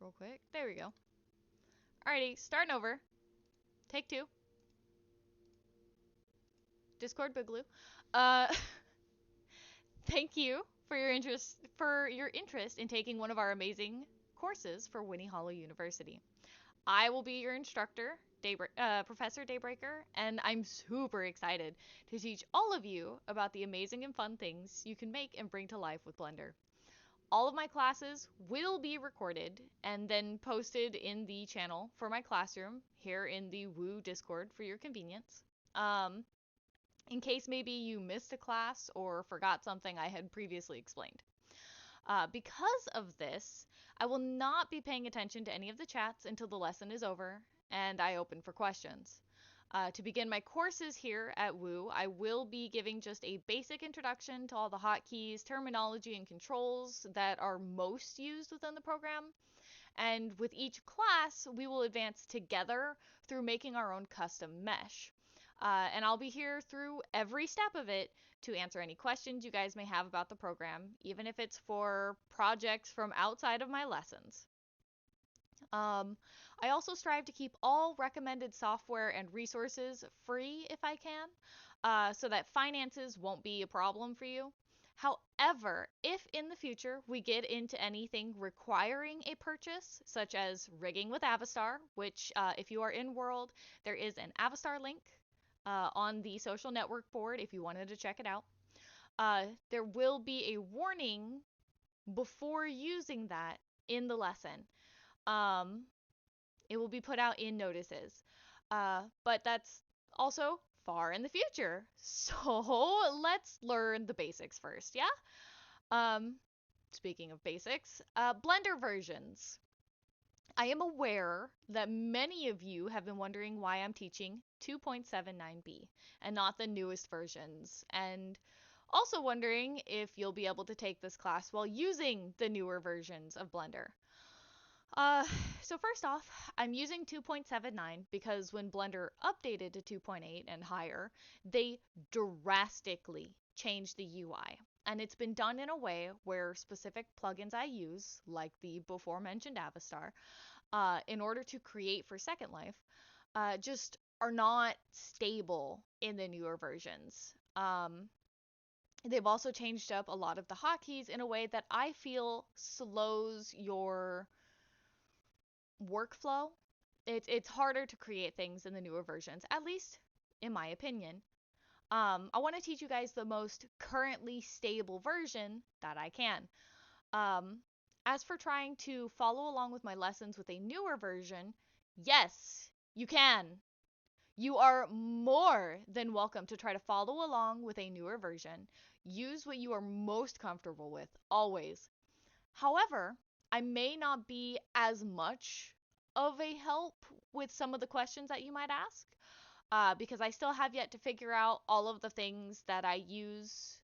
real quick. There we go. Alrighty, starting over. Take two. Discord Boogaloo. Uh, thank you for your interest in taking one of our amazing courses for Winnie Hollow University. I will be your instructor, Professor Daybreaker, and I'm super excited to teach all of you about the amazing and fun things you can make and bring to life with Blender. All of my classes will be recorded and then posted in the channel for my classroom here in the Woo Discord for your convenience. Um, in case maybe you missed a class or forgot something I had previously explained. Because of this, I will not be paying attention to any of the chats until the lesson is over and I open for questions. To begin my courses here at Woo, I will be giving just a basic introduction to all the hotkeys, terminology, and controls that are most used within the program. And with each class, we will advance together through making our own custom mesh. And I'll be here through every step of it to answer any questions you guys may have about the program, even if it's for projects from outside of my lessons. I also strive to keep all recommended software and resources free if I can, so that finances won't be a problem for you. However, if in the future we get into anything requiring a purchase, such as rigging with Avastar, which, if you are in World, there is an Avastar link on the social network board if you wanted to check it out. There will be a warning before using that in the lesson. It will be put out in notices. But that's also far in the future. So let's learn the basics first, yeah? Um, Speaking of basics, Blender versions. I am aware that many of you have been wondering why I'm teaching 2.79b and not the newest versions, and also wondering if you'll be able to take this class while using the newer versions of Blender. Uh, so first off, I'm using 2.79 because when Blender updated to 2.8 and higher, they drastically changed the UI. And it's been done in a way where specific plugins I use, like the before mentioned Avastar, in order to create for Secondlife, just are not stable in the newer versions. They've also changed up a lot of the hotkeys in a way that I feel slows your workflow. It's harder to create things in the newer versions, at least in my opinion. I want to teach you guys the most currently stable version that I can. Um, as for trying to follow along with my lessons with a newer version, yes, you can. You are more than welcome to try to follow along with a newer version. Use what you are most comfortable with, always. However, I may not be as much of a help with some of the questions that you might ask, because I still have yet to figure out all of the things that I use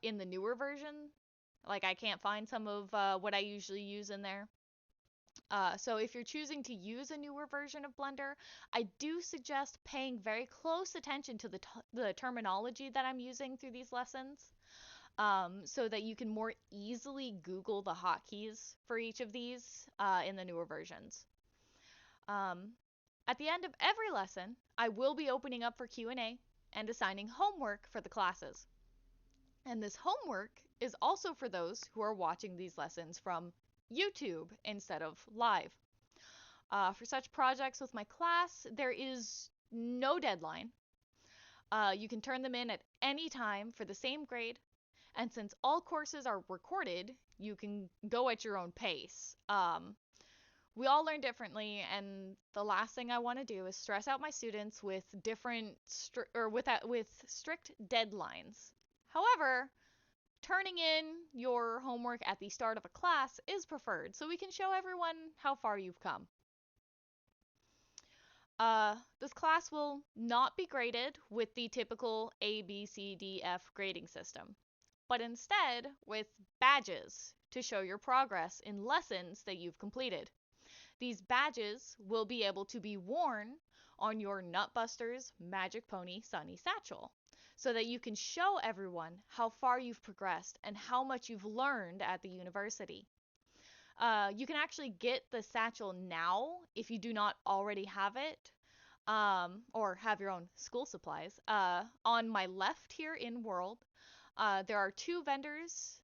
in the newer version. Like, I can't find some of what I usually use in there. So if you're choosing to use a newer version of Blender, I do suggest paying very close attention to the terminology that I'm using through these lessons, so that you can more easily Google the hotkeys for each of these in the newer versions. Um, at the end of every lesson, I will be opening up for Q&A and assigning homework for the classes. And this homework is also for those who are watching these lessons from YouTube instead of live. For such projects with my class, there is no deadline. You can turn them in at any time for the same grade. And since all courses are recorded, you can go at your own pace. We all learn differently, and the last thing I want to do is stress out my students with with strict deadlines. However, turning in your homework at the start of a class is preferred, so we can show everyone how far you've come. This class will not be graded with the typical A, B, C, D, F grading system, but instead with badges to show your progress in lessons that you've completed. These badges will be able to be worn on your Nutbusters Magic Pony Sunny Satchel, so that you can show everyone how far you've progressed and how much you've learned at the university. You can actually get the satchel now if you do not already have it, or have your own school supplies. On my left here in World, there are two vendors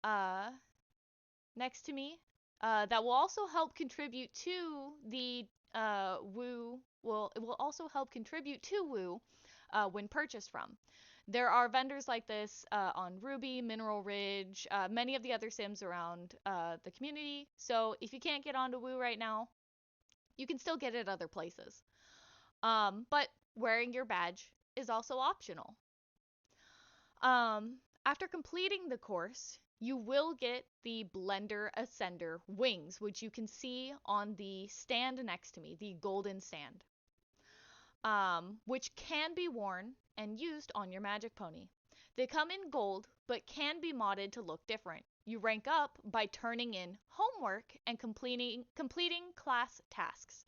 uh, next to me that will also help contribute to the Woo. Well, it will also help contribute to Woo when purchased from. There are vendors like this on Ruby, Mineral Ridge, many of the other sims around the community. So if you can't get onto Woo right now, you can still get it other places. But wearing your badge is also optional. After completing the course, you will get the Blender Ascender wings, which you can see on the stand next to me, the golden stand, which can be worn and used on your Magic Pony. They come in gold, but can be modded to look different. You rank up by turning in homework and completing class tasks.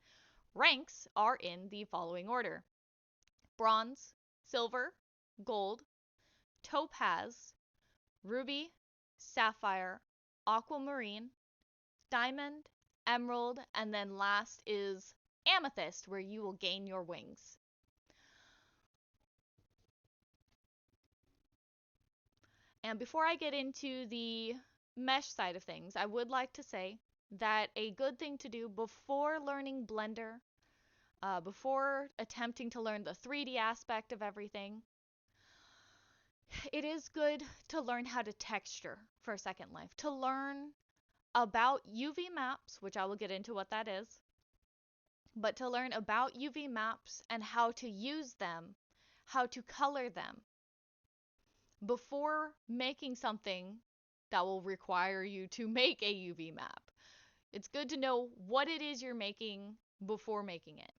Ranks are in the following order: bronze, silver, gold, topaz, ruby, sapphire, aquamarine, diamond, emerald, and then last is amethyst, where you will gain your wings. And before I get into the mesh side of things, I would like to say that a good thing to do before learning Blender, before attempting to learn the 3D aspect of everything, it is good to learn how to texture for Second Life, to learn about UV maps, which I will get into what that is, but to learn about UV maps and how to use them, how to color them before making something that will require you to make a UV map. It's good to know what it is you're making before making it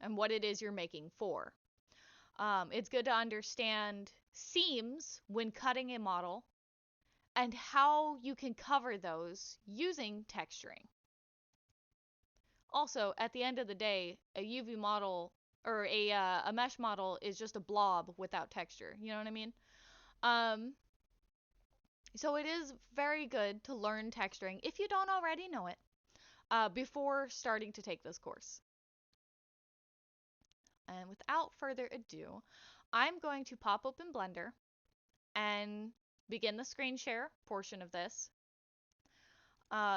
and what it is you're making for. It's good to understand seams when cutting a model and how you can cover those using texturing. Also, at the end of the day, a UV model or a mesh model is just a blob without texture. You know what I mean? Um, so it is very good to learn texturing if you don't already know it before starting to take this course. And without further ado, I'm going to pop open Blender and begin the screen share portion of this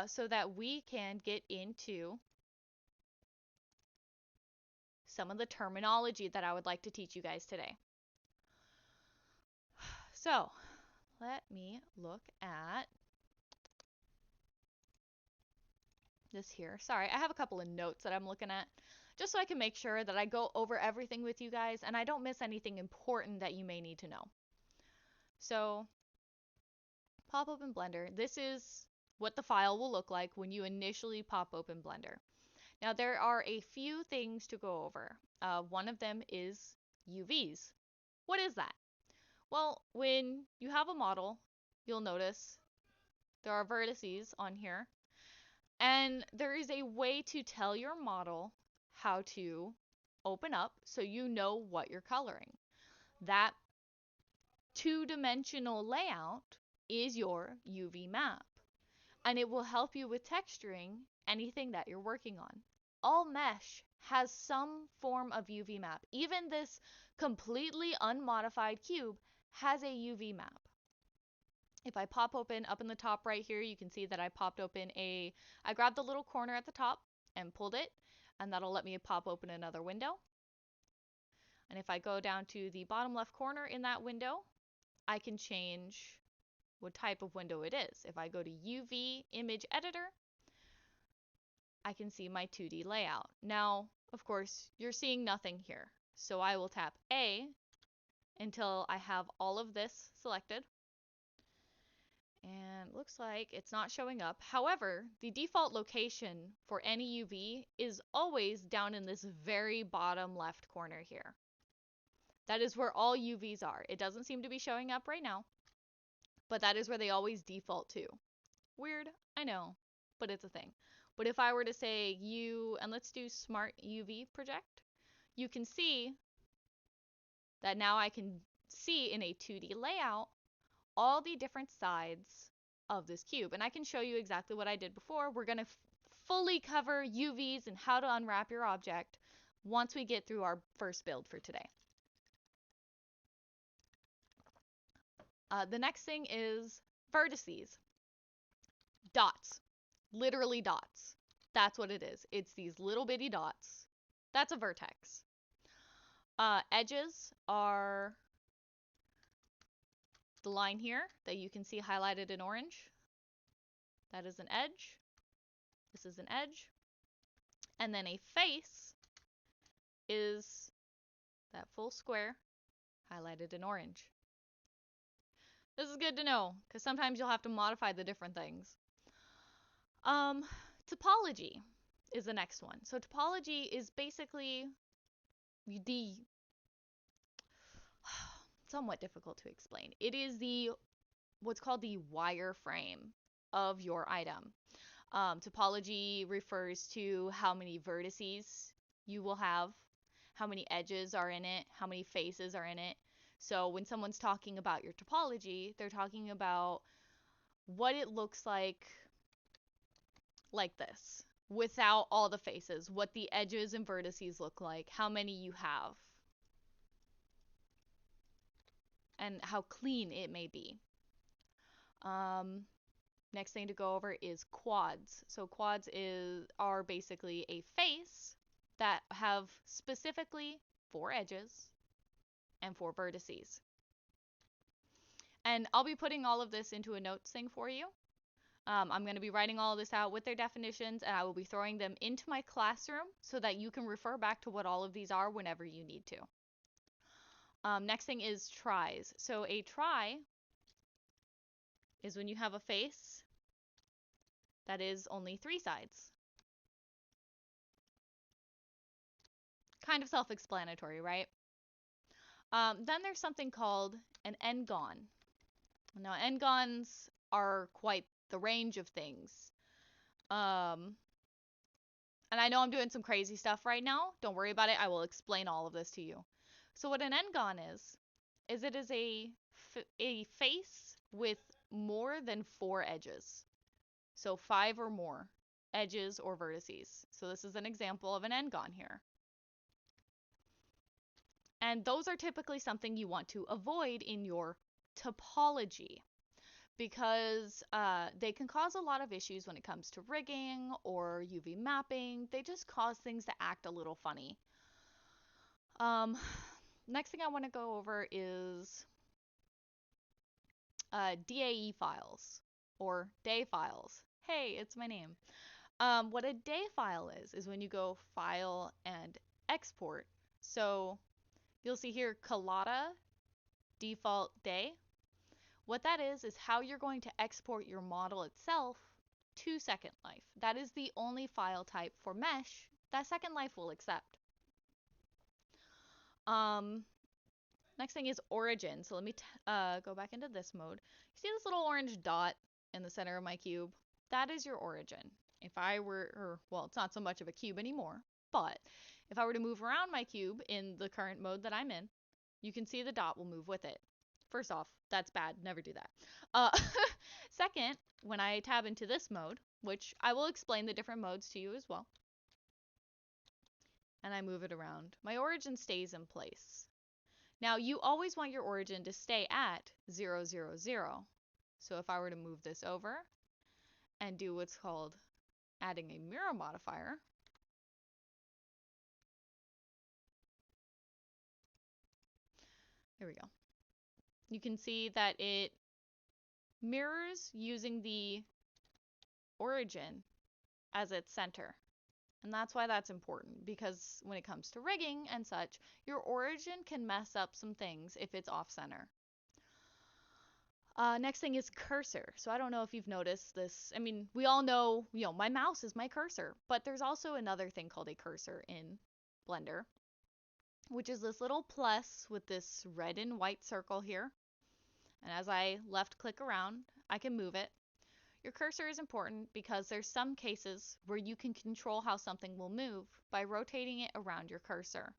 so that we can get into some of the terminology that I would like to teach you guys today. So let me look at this here. Sorry, I have a couple of notes that I'm looking at just so I can make sure that I go over everything with you guys and I don't miss anything important that you may need to know. So pop open Blender. This is what the file will look like when you initially pop open Blender. Now there are a few things to go over. One of them is UVs. What is that? Well, when you have a model, you'll notice there are vertices on here, and there is a way to tell your model how to open up so you know what you're coloring. That two-dimensional layout is your UV map, and it will help you with texturing anything that you're working on. All mesh has some form of UV map. Even this completely unmodified cube has a UV map. If I pop open up in the top right here, you can see that I grabbed the little corner at the top and pulled it, and that'll let me pop open another window. And if I go down to the bottom left corner in that window, I can change what type of window it is. If I go to UV Image Editor, I can see my 2D layout. Now, of course, you're seeing nothing here. So I will tap A until I have all of this selected. And looks like it's not showing up. However, the default location for any UV is always down in this very bottom left corner here. That is where all UVs are. It doesn't seem to be showing up right now, but that is where they always default to. Weird, I know, but it's a thing. But if I were to say and let's do Smart UV Project, you can see that now I can see in a 2D layout all the different sides of this cube. And I can show you exactly what I did before. We're going to fully cover UVs and how to unwrap your object once we get through our first build for today. The next thing is vertices. Dots. Literally dots. That's what it is. It's these little bitty dots. That's a vertex. Edges are the line here that you can see highlighted in orange. That is an edge. This is an edge. And then a face is that full square highlighted in orange. This is good to know because sometimes you'll have to modify the different things. Topology is the next one. So topology is basically the somewhat difficult to explain. It is the what's called the wireframe of your item. Topology refers to how many vertices you will have, how many edges are in it, how many faces are in it. So when someone's talking about your topology, they're talking about what it looks like this, without all the faces, what the edges and vertices look like, how many you have, and how clean it may be. Next thing to go over is quads. So quads are basically a face that have specifically 4 edges and 4 vertices. And I'll be putting all of this into a notes thing for you. I'm going to be writing all of this out with their definitions, and I will be throwing them into my classroom so that you can refer back to what all of these are whenever you need to. Next thing is tries. So a trie is when you have a face that is only 3 sides. Kind of self-explanatory, right? Then there's something called an n-gon. Now, n-gons are quite the range of things. And I know I'm doing some crazy stuff right now. Don't worry about it. I will explain all of this to you. So what an n-gon is it is a face with more than 4 edges. So 5 or more edges or vertices. So this is an example of an n-gon here. And those are typically something you want to avoid in your topology because they can cause a lot of issues when it comes to rigging or UV mapping. They just cause things to act a little funny. Next thing I want to go over is DAE files or DAE files. Hey, it's my name. What a DAE file is when you go File and Export. So you'll see here Collada default DAE. What that is how you're going to export your model itself to Secondlife. That is the only file type for mesh that Secondlife will accept. Next thing is origin. So let me go back into this mode. You see this little orange dot in the center of my cube? That is your origin. If I were, well, it's not so much of a cube anymore, but if I were to move around my cube in the current mode that I'm in, you can see the dot will move with it. First off, that's bad. Never do that. Second, when I tab into this mode, which I will explain the different modes to you as well, and I move it around, my origin stays in place. Now, you always want your origin to stay at 0, 0, 0. So if I were to move this over and do what's called adding a mirror modifier, there we go. You can see that it mirrors using the origin as its center. And that's why that's important, because when it comes to rigging and such, your origin can mess up some things if it's off center. Next thing is cursor. So I don't know if you've noticed this. I mean, we all know, my mouse is my cursor, but there's also another thing called a cursor in Blender, which is this little plus with this red and white circle here. And as I left click around, I can move it. Your cursor is important because there's some cases where you can control how something will move by rotating it around your cursor.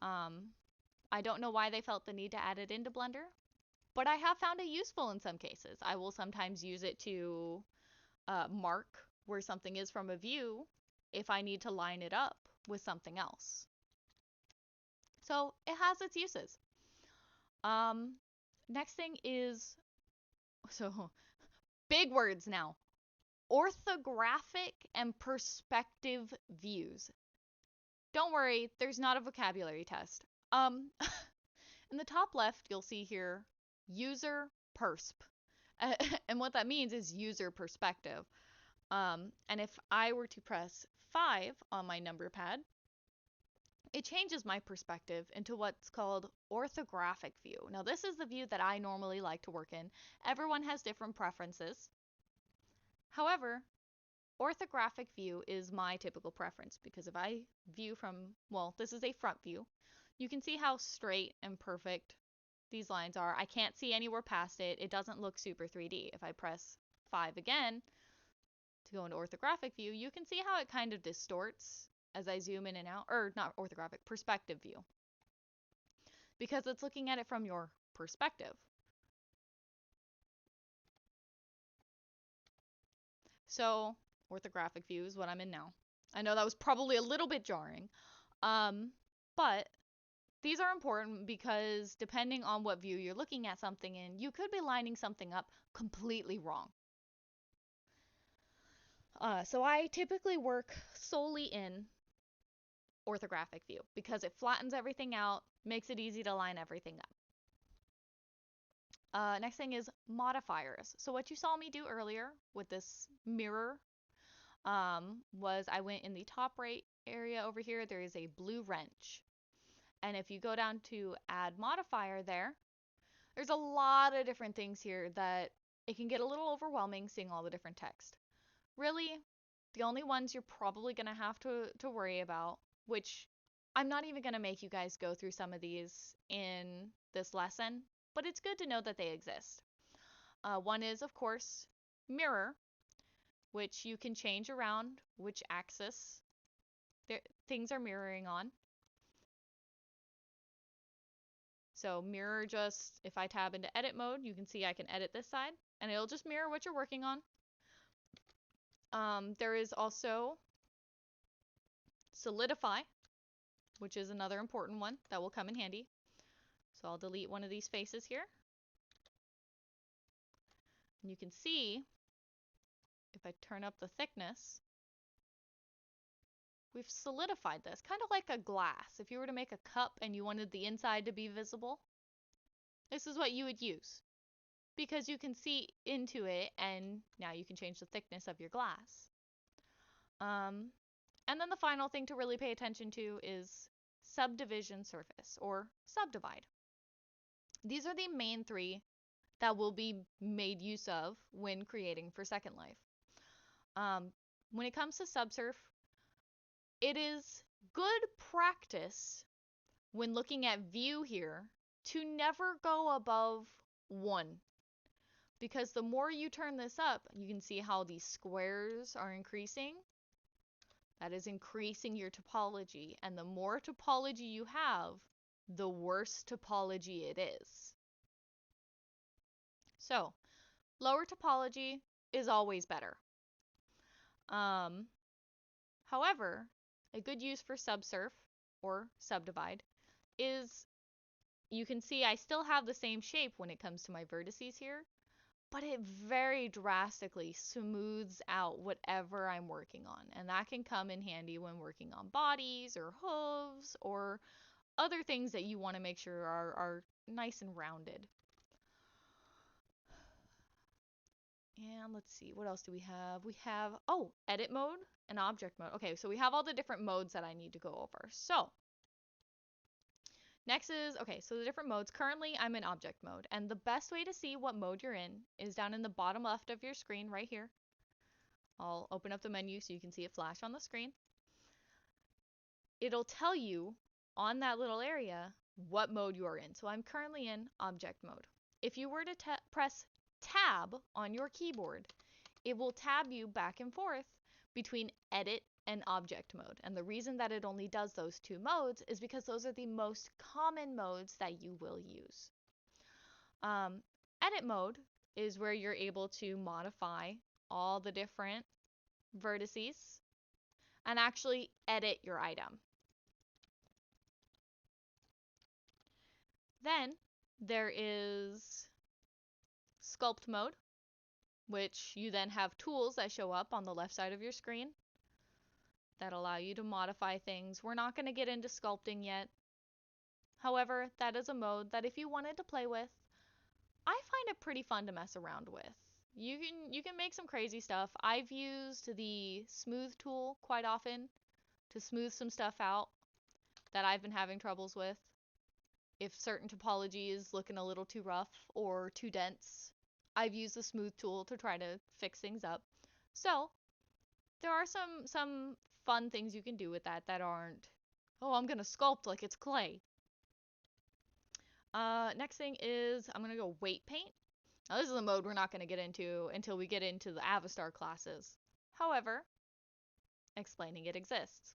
I don't know why they felt the need to add it into Blender, but I have found it useful in some cases. I will sometimes use it to mark where something is from a view if I need to line it up with something else. So it has its uses. Um, Next thing is, so big words now. Orthographic and perspective views. Don't worry, there's not a vocabulary test. Um, in the top left, you'll see here user persp. And what that means is user perspective. And if I were to press 5 on my number pad, it changes my perspective into what's called orthographic view. Now, this is the view that I normally like to work in. Everyone has different preferences. However, orthographic view is my typical preference because if I view from, well, this is a front view, you can see how straight and perfect these lines are. I can't see anywhere past it. It doesn't look super 3D. If I press 5 again to go into orthographic view, you can see how it kind of distorts as I zoom in and out, or not orthographic, perspective view, because it's looking at it from your perspective. So orthographic view is what I'm in now. I know that was probably a little bit jarring, but these are important because depending on what view you're looking at something in, you could be lining something up completely wrong. So I typically work solely in orthographic view because it flattens everything out, makes it easy to line everything up. Next thing is modifiers. So what you saw me do earlier with this mirror was I went in the top right area over here, there is a blue wrench. And if you go down to add modifier there's a lot of different things here that it can get a little overwhelming seeing all the different text. Really, the only ones you're probably going to have to worry about, which I'm not even going to make you guys go through some of these in this lesson, but it's good to know that they exist. One is, of course, mirror, which you can change around which axis things are mirroring on. So mirror just, if I tab into edit mode, you can see I can edit this side, and it'll just mirror what you're working on. There is also solidify, which is another important one that will come in handy. So I'll delete one of these faces here. And you can see, if I turn up the thickness, we've solidified this, kind of like a glass. If you were to make a cup and you wanted the inside to be visible, this is what you would use, because you can see into it, and now you can change the thickness of your glass. And then the final thing to really pay attention to is subdivision surface, or subdivide. These are the main three that will be made use of when creating for Second Life. When it comes to subsurf, it is good practice when looking at view here to never go above 1. Because the more you turn this up, you can see how these squares are increasing. That is increasing your topology. And the more topology you have, the worse topology it is. So, lower topology is always better. However, a good use for subsurf or subdivide is, you can see I still have the same shape when it comes to my vertices here, but it very drastically smooths out whatever I'm working on. And that can come in handy when working on bodies or hooves or other things that you want to make sure are nice and rounded. And let's see, what else do we have? We have, oh, edit mode and object mode. Okay, so we have all the different modes that I need to go over. So next is, okay, so the different modes. Currently, I'm in object mode, and the best way to see what mode you're in is down in the bottom left of your screen right here. I'll open up the menu so you can see it flash on the screen. It'll tell you on that little area what mode you are in. So I'm currently in object mode. If you were to press tab on your keyboard, it will tab you back and forth between edit and object mode. And the reason that it only does those two modes is because those are the most common modes that you will use. Um, Edit mode is where you're able to modify all the different vertices and actually edit your item. Then there is sculpt mode, which you then have tools that show up on the left side of your screen that allow you to modify things. We're not going to get into sculpting yet. However, that is a mode that if you wanted to play with, I find it pretty fun to mess around with. You can make some crazy stuff. I've used the smooth tool quite often to smooth some stuff out that I've been having troubles with. If certain topology is looking a little too rough or too dense, I've used the smooth tool to try to fix things up. So, there are some fun things you can do with that aren't, oh, I'm gonna sculpt like it's clay. Next thing is I'm gonna go weight paint. Now this is a mode we're not gonna get into until we get into the Avastar classes. However, explaining it exists.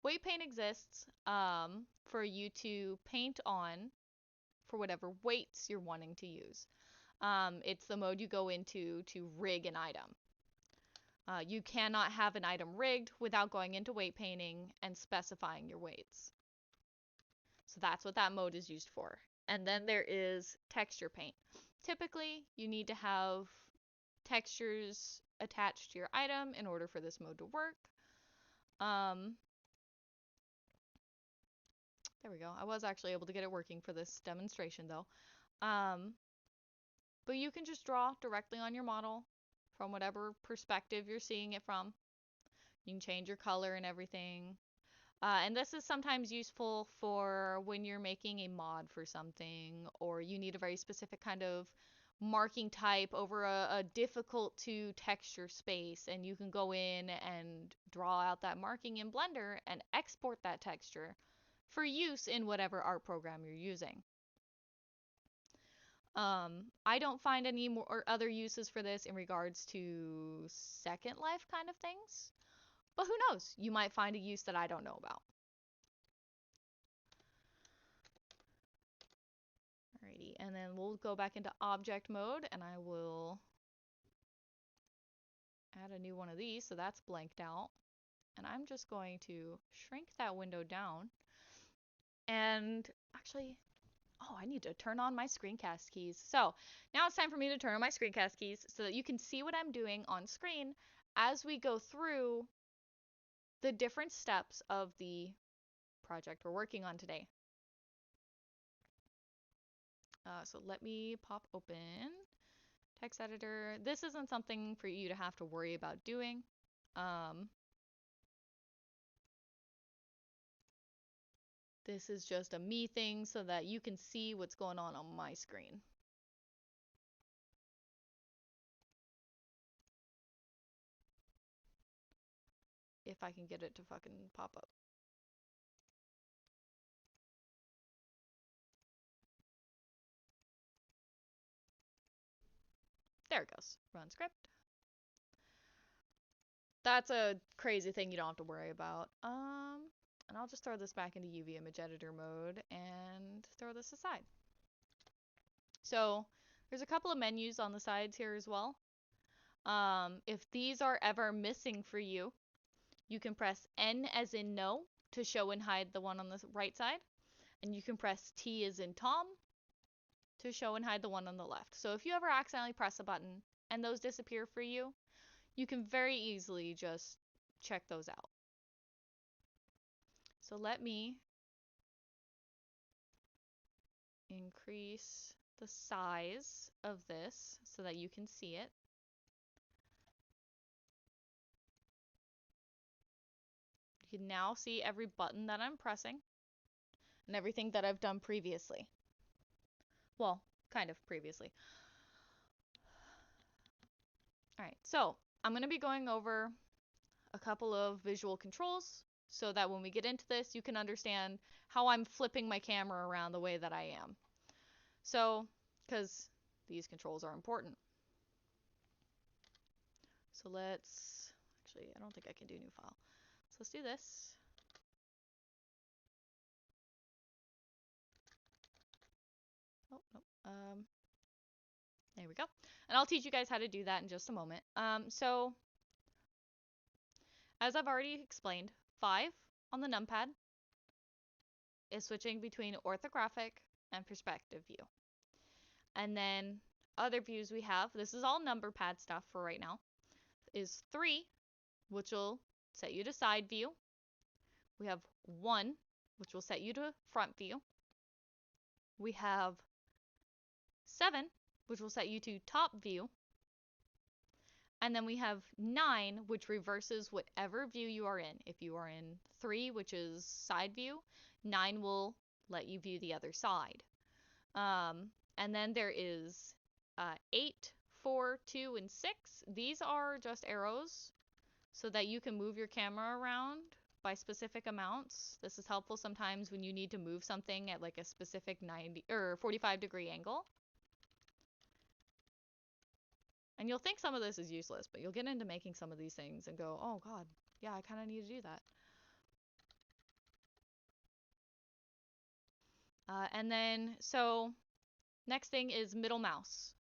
Weight paint exists for you to paint on for whatever weights you're wanting to use. It's the mode you go into to rig an item. You cannot have an item rigged without going into weight painting and specifying your weights. So that's what that mode is used for. And then there is texture paint. Typically, you need to have textures attached to your item in order for this mode to work. There we go. I was actually able to get it working for this demonstration though. But you can just draw directly on your model from whatever perspective you're seeing it from. You can change your color and everything. And this is sometimes useful for when you're making a mod for something, or you need a very specific kind of marking type over a difficult to texture space, and you can go in and draw out that marking in Blender and export that texture for use in whatever art program you're using. I don't find any more or other uses for this in regards to Second Life kind of things, but who knows? You might find a use that I don't know about. Alrighty, and then we'll go back into object mode and I will add a new one of these, so that's blanked out. And I'm just going to shrink that window down. And actually, oh, I need to turn on my screencast keys. So now it's time for me to turn on my screencast keys so that you can see what I'm doing on screen as we go through the different steps of the project we're working on today. So let me pop open text editor. This isn't something for you to have to worry about doing. This is just a me thing so that you can see what's going on my screen. If I can get it to fucking pop up. There it goes. Run script. That's a crazy thing you don't have to worry about. And I'll just throw this back into UV image editor mode and throw this aside. So there's a couple of menus on the sides here as well. If these are ever missing for you, you can press N as in no to show and hide the one on the right side. And you can press T as in Tom to show and hide the one on the left. So if you ever accidentally press a button and those disappear for you, you can very easily just check those out. So let me increase the size of this so that you can see it. You can now see every button that I'm pressing and everything that I've done previously. Well, kind of previously. All right, so I'm going to be going over a couple of visual controls so that when we get into this, you can understand how I'm flipping my camera around the way that I am. So, because these controls are important. So let's, actually, I don't think I can do new file. So let's do this. Oh, no. There we go. And I'll teach you guys how to do that in just a moment. So as I've already explained, 5 on the numpad is switching between orthographic and perspective view. And then other views we have, this is all number pad stuff for right now, is 3, which will set you to side view. We have 1, which will set you to front view. We have 7, which will set you to top view. And then we have 9, which reverses whatever view you are in. If you are in 3, which is side view, 9 will let you view the other side. And then there is 8, 4, 2, and 6. These are just arrows so that you can move your camera around by specific amounts. This is helpful sometimes when you need to move something at like a specific 90 or 45-degree angle. And you'll think some of this is useless, but you'll get into making some of these things and go, oh god, yeah, I kind of need to do that. And then, so next thing is middle mouse,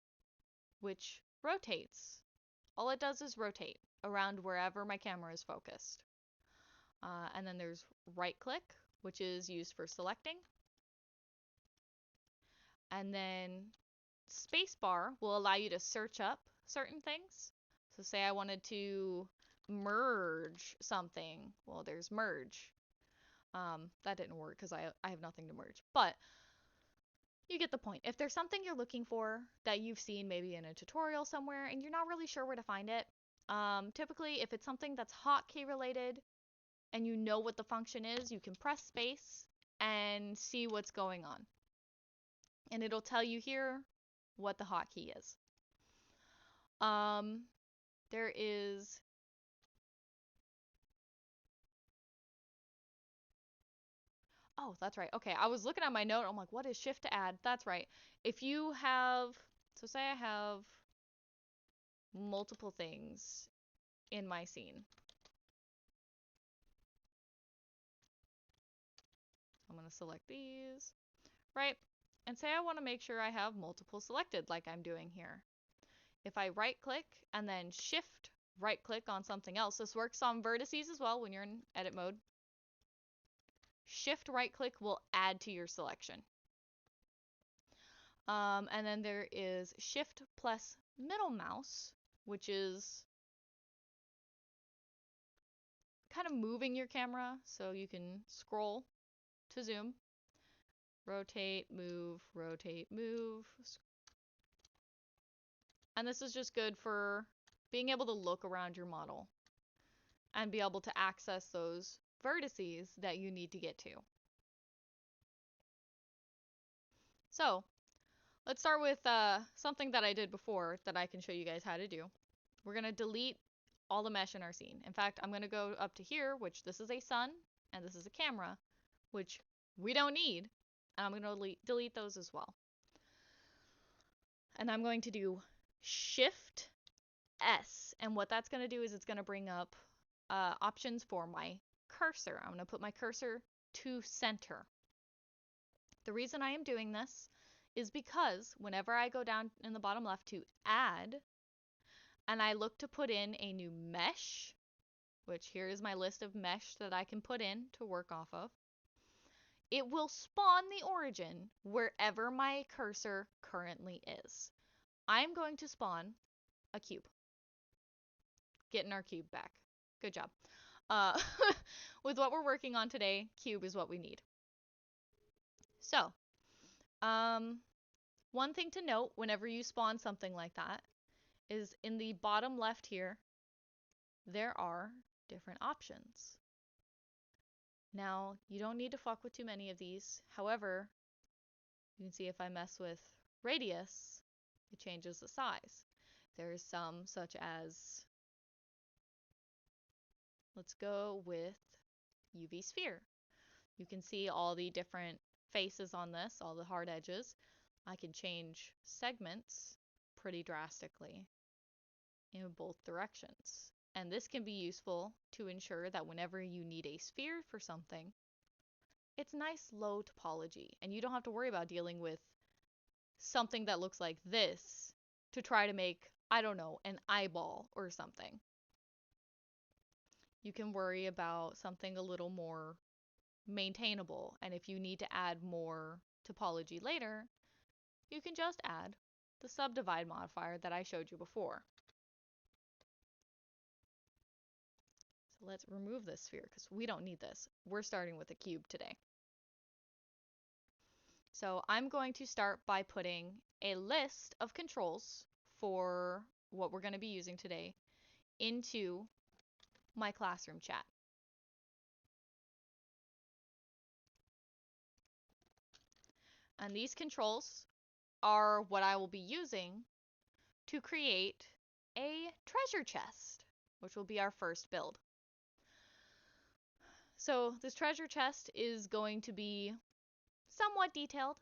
which rotates. All it does is rotate around wherever my camera is focused. And then there's right click, which is used for selecting. And then spacebar will allow you to search up certain things. So say I wanted to merge something. Well, there's merge. That didn't work because I have nothing to merge. But you get the point. If there's something you're looking for that you've seen maybe in a tutorial somewhere and you're not really sure where to find it, typically if it's something that's hotkey related and you know what the function is, you can press space and see what's going on. And it'll tell you here what the hotkey is. There is oh, that's right. Okay, I was looking at my note. I'm like, what is shift to add? That's right. If you have, so say I have multiple things in my scene. I'm going to select these, right? And say I want to make sure I have multiple selected like I'm doing here. If I right click and then shift right click on something else, this works on vertices as well when you're in edit mode. Shift right click will add to your selection. And then there is shift plus middle mouse, which is kind of moving your camera so you can scroll to zoom. Rotate, move, rotate, move. And this is just good for being able to look around your model and be able to access those vertices that you need to get to. So let's start with something that I did before that I can show you guys how to do. We're going to delete all the mesh in our scene. In fact, I'm going to go up to here, which this is a sun and this is a camera, which we don't need. And I'm going to delete those as well. And I'm going to do Shift S. And what that's going to do is it's going to bring up options for my cursor. I'm going to put my cursor to center. The reason I am doing this is because whenever I go down in the bottom left to add, and I look to put in a new mesh, which here is my list of mesh that I can put in to work off of, it will spawn the origin wherever my cursor currently is. I'm going to spawn a cube. Getting our cube back. Good job. With what we're working on today, cube is what we need. So, one thing to note whenever you spawn something like that is in the bottom left here, there are different options. Now, you don't need to fuck with too many of these. However, you can see if I mess with radius, it changes the size. There's some such as, let's go with UV sphere. You can see all the different faces on this, all the hard edges. I can change segments pretty drastically in both directions. And this can be useful to ensure that whenever you need a sphere for something, it's nice low topology and you don't have to worry about dealing with something that looks like this to try to make, I don't know, an eyeball or something. You can worry about something a little more maintainable, and if you need to add more topology later, you can just add the subdivide modifier that I showed you before. So let's remove this sphere because we don't need this. We're starting with a cube today. So I'm going to start by putting a list of controls for what we're going to be using today into my classroom chat. And these controls are what I will be using to create a treasure chest, which will be our first build. So this treasure chest is going to be somewhat detailed.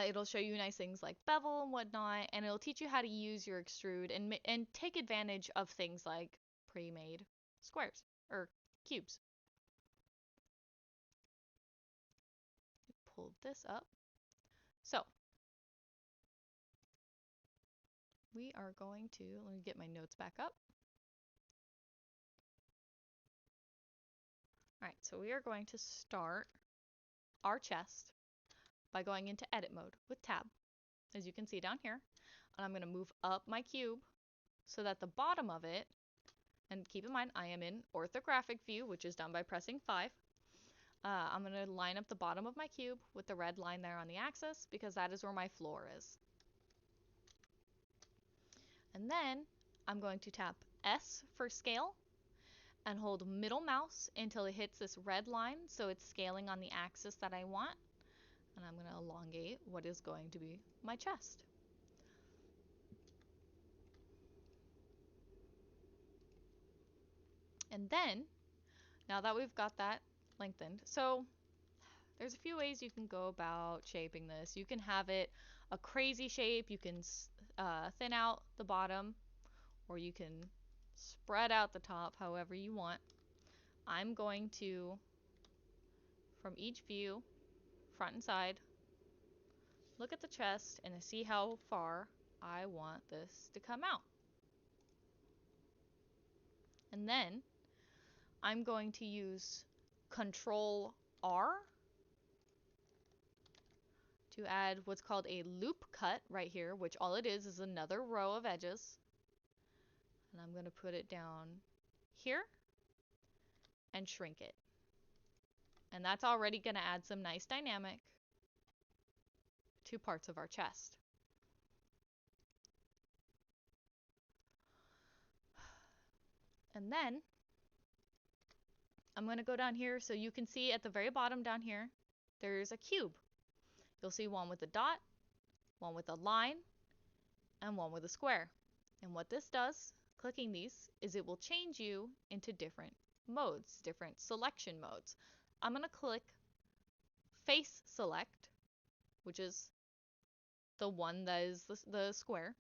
It'll show you nice things like bevel and whatnot, and it'll teach you how to use your extrude and take advantage of things like pre-made squares or cubes. Pull this up. So we are going to, let me get my notes back up. All right, so we are going to start our chest by going into edit mode with tab, as you can see down here. And I'm going to move up my cube so that the bottom of it, and keep in mind I am in orthographic view, which is done by pressing 5. I'm going to line up the bottom of my cube with the red line there on the axis because that is where my floor is. And then I'm going to tap S for scale and hold middle mouse until it hits this red line so it's scaling on the axis that I want. And I'm going to elongate what is going to be my chest. And then, now that we've got that lengthened, so there's a few ways you can go about shaping this. You can have it a crazy shape, you can thin out the bottom, or you can spread out the top however you want. I'm going to, from each view, front and side, look at the chest and see how far I want this to come out. And then I'm going to use Control R to add what's called a loop cut right here, which all it is another row of edges. And I'm going to put it down here and shrink it. And that's already going to add some nice dynamic to parts of our chest. And then I'm going to go down here so you can see at the very bottom down here, there's a cube. You'll see one with a dot, one with a line, and one with a square. And what this does, clicking these, is it will change you into different modes, different selection modes. I'm going to click face select, which is the one that is the square.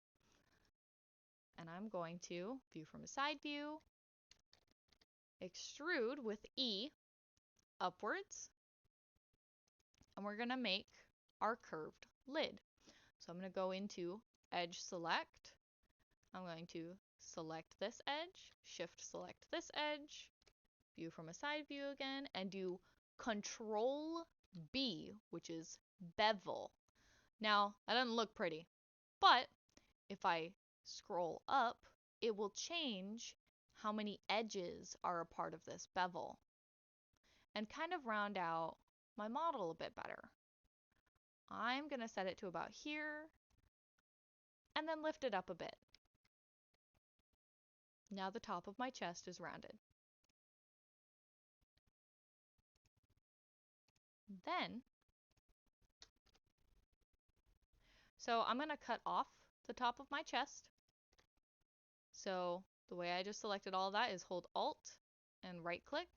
And I'm going to view from a side view, extrude with E upwards, and we're going to make our curved lid. So I'm going to go into edge select. I'm going to select this edge, shift select this edge, view from a side view again, and do Control B, which is bevel. Now, that doesn't look pretty, but if I scroll up, it will change how many edges are a part of this bevel and kind of round out my model a bit better. I'm going to set it to about here and then lift it up a bit. Now the top of my chest is rounded. Then, so I'm going to cut off the top of my chest. So the way I just selected all of that is hold Alt and right click.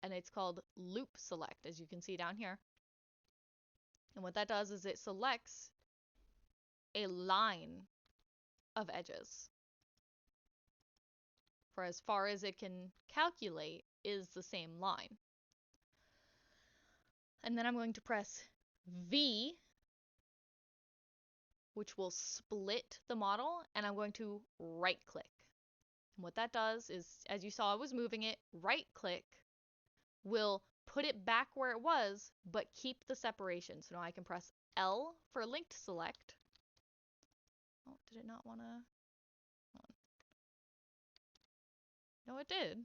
And it's called loop select, as you can see down here. And what that does is it selects a line of edges. For as far as it can calculate is the same line. And then I'm going to press V which will split the model, and I'm going to right click. And what that does is, as you saw I was moving it, right click will put it back where it was, but keep the separation. So now I can press L for linked select. Oh, did it not want to? No, it did.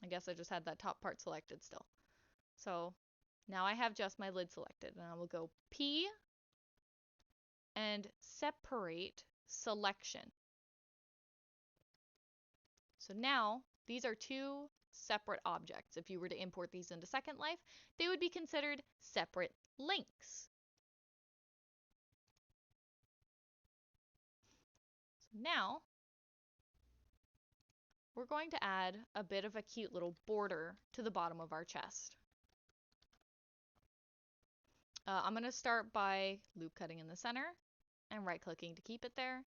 I guess I just had that top part selected still. So now I have just my lid selected, and I will go P and separate selection. So now these are two separate objects. If you were to import these into Second Life, they would be considered separate links. So now we're going to add a bit of a cute little border to the bottom of our chest. I'm going to start by loop cutting in the center and right clicking to keep it there.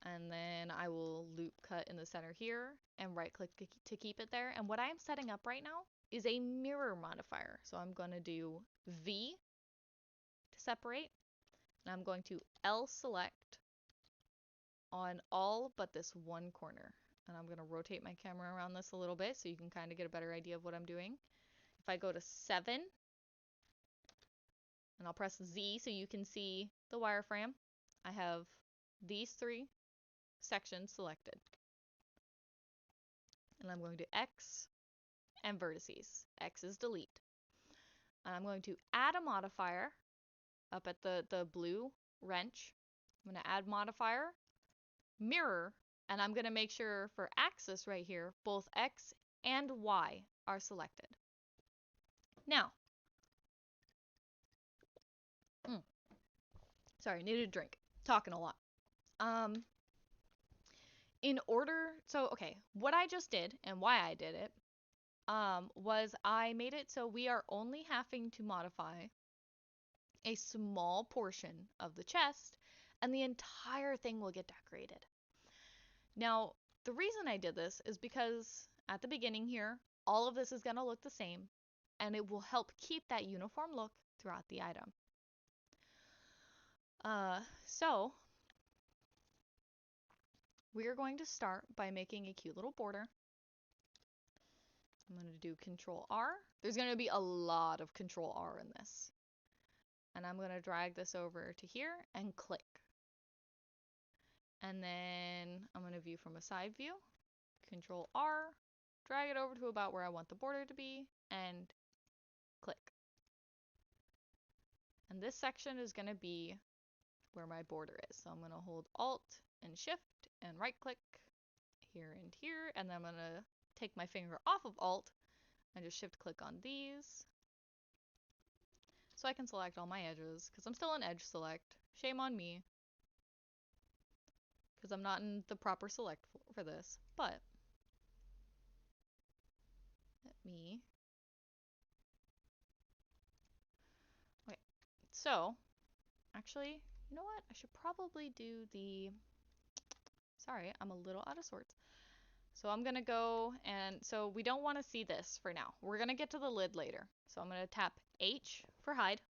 And then I will loop cut in the center here and right click to keep it there. And what I am setting up right now is a mirror modifier. So I'm going to do V to separate, and I'm going to L select on all but this one corner. And I'm going to rotate my camera around this a little bit so you can kind of get a better idea of what I'm doing. If I go to 7, and I'll press Z so you can see the wireframe, I have these 3 sections selected. And I'm going to X and vertices. X is delete. And I'm going to add a modifier up at the blue wrench. I'm going to add modifier, mirror, and I'm going to make sure for axis right here, both X and Y are selected. Now, sorry, needed a drink. Talking a lot. In order, so okay, what I just did and why I did it was I made it so we are only having to modify a small portion of the chest, and the entire thing will get decorated. Now, the reason I did this is because at the beginning here, all of this is going to look the same, and it will help keep that uniform look throughout the item. So we are going to start by making a cute little border. I'm going to do Control R. There's going to be a lot of Control R in this. And I'm going to drag this over to here and click. And then I'm going to view from a side view. Control R, drag it over to about where I want the border to be, and click. And this section is going to be where my border is. So I'm going to hold Alt and Shift and right click here and here, and then I'm going to take my finger off of Alt and just shift click on these. So I can select all my edges, because I'm still in edge select. Shame on me, because I'm not in the proper select for this, but let me... Okay, so actually, you know what? I should probably do the... Sorry, I'm a little out of sorts. So I'm gonna go and... So we don't want to see this for now. We're gonna get to the lid later. So I'm gonna tap H for hide.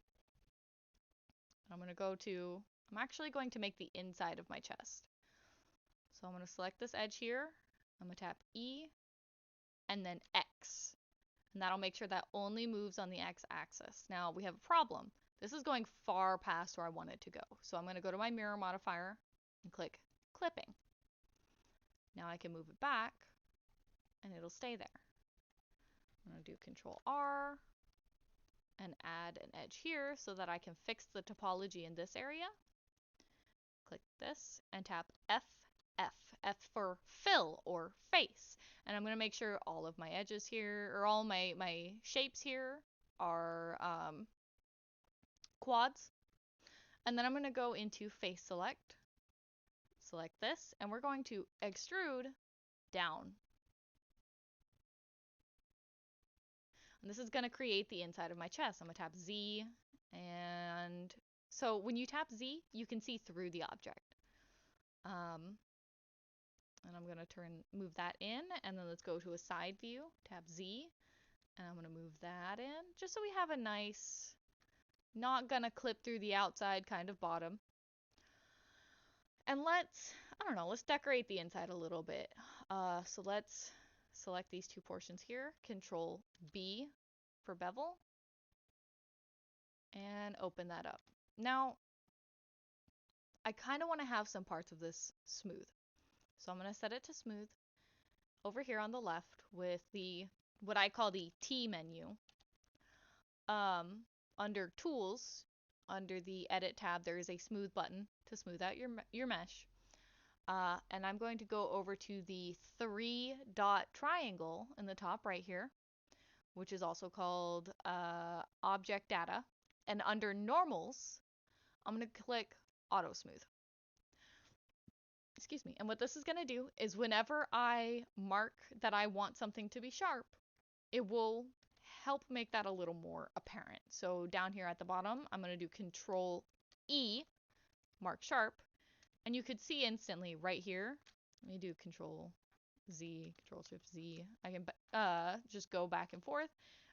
And I'm gonna go to... I'm actually going to make the inside of my chest. So I'm gonna select this edge here. I'm gonna tap E and then X. And that'll make sure that only moves on the X axis. Now we have a problem. This is going far past where I want it to go. So I'm going to go to my mirror modifier and click clipping. Now I can move it back and it'll stay there. I'm going to do Control R and add an edge here so that I can fix the topology in this area. Click this and tap F, F, F for fill or face. And I'm going to make sure all of my edges here, or all my shapes here are quads. And then I'm going to go into face select, select this, and we're going to extrude down. And this is going to create the inside of my chest. I'm going to tap Z, and so when you tap Z, you can see through the object. And I'm going to move that in, and then let's go to a side view, tap Z, and I'm going to move that in, just so we have a nice, not going to clip through the outside kind of bottom. And let's, I don't know, let's decorate the inside a little bit. So let's select these two portions here, Control B for bevel, and open that up. Now, I kind of want to have some parts of this smooth. So I'm going to set it to smooth over here on the left with the, what I call the T menu. Under Tools, under the Edit tab, there is a Smooth button to smooth out your mesh. And I'm going to go over to the 3-dot triangle in the top right here, which is also called Object Data. And under Normals, I'm going to click Auto Smooth. Excuse me. And what this is going to do is whenever I mark that I want something to be sharp, it will help make that a little more apparent. So down here at the bottom, I'm going to do Control E, mark sharp, and you could see instantly right here. Let me do Control Z, Control Shift Z. I can just go back and forth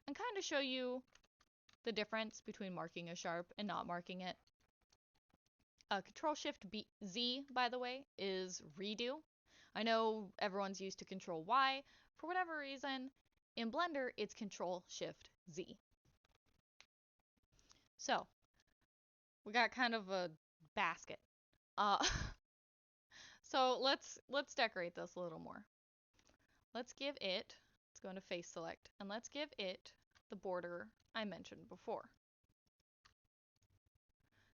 and kind of show you the difference between marking a sharp and not marking it. Control Shift Z, by the way, is redo. I know everyone's used to Control Y. For whatever reason, in Blender, it's Control Shift Z. So, we got kind of a basket. So let's decorate this a little more. Let's go into Face Select, and let's give it the border I mentioned before.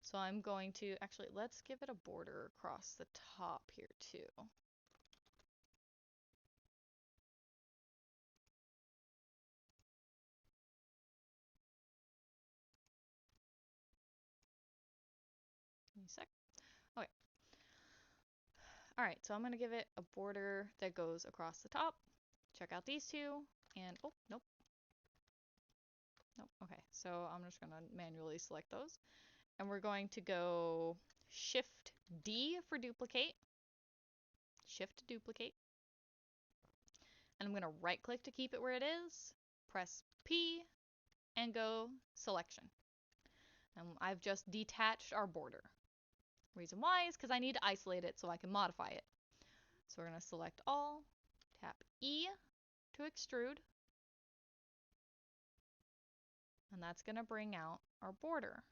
So I'm going to, actually, let's give it a border across the top here too. Give me a sec. Okay. All right, so I'm going to give it a border that goes across the top. Check out these two, and oh, nope. Nope, okay, so I'm just going to manually select those. And we're going to go Shift D for duplicate. Shift duplicate. And I'm going to right click to keep it where it is. Press P and go Selection. And I've just detached our border. Reason why is because I need to isolate it so I can modify it. So we're going to select all, tap E to extrude. And that's going to bring out our border.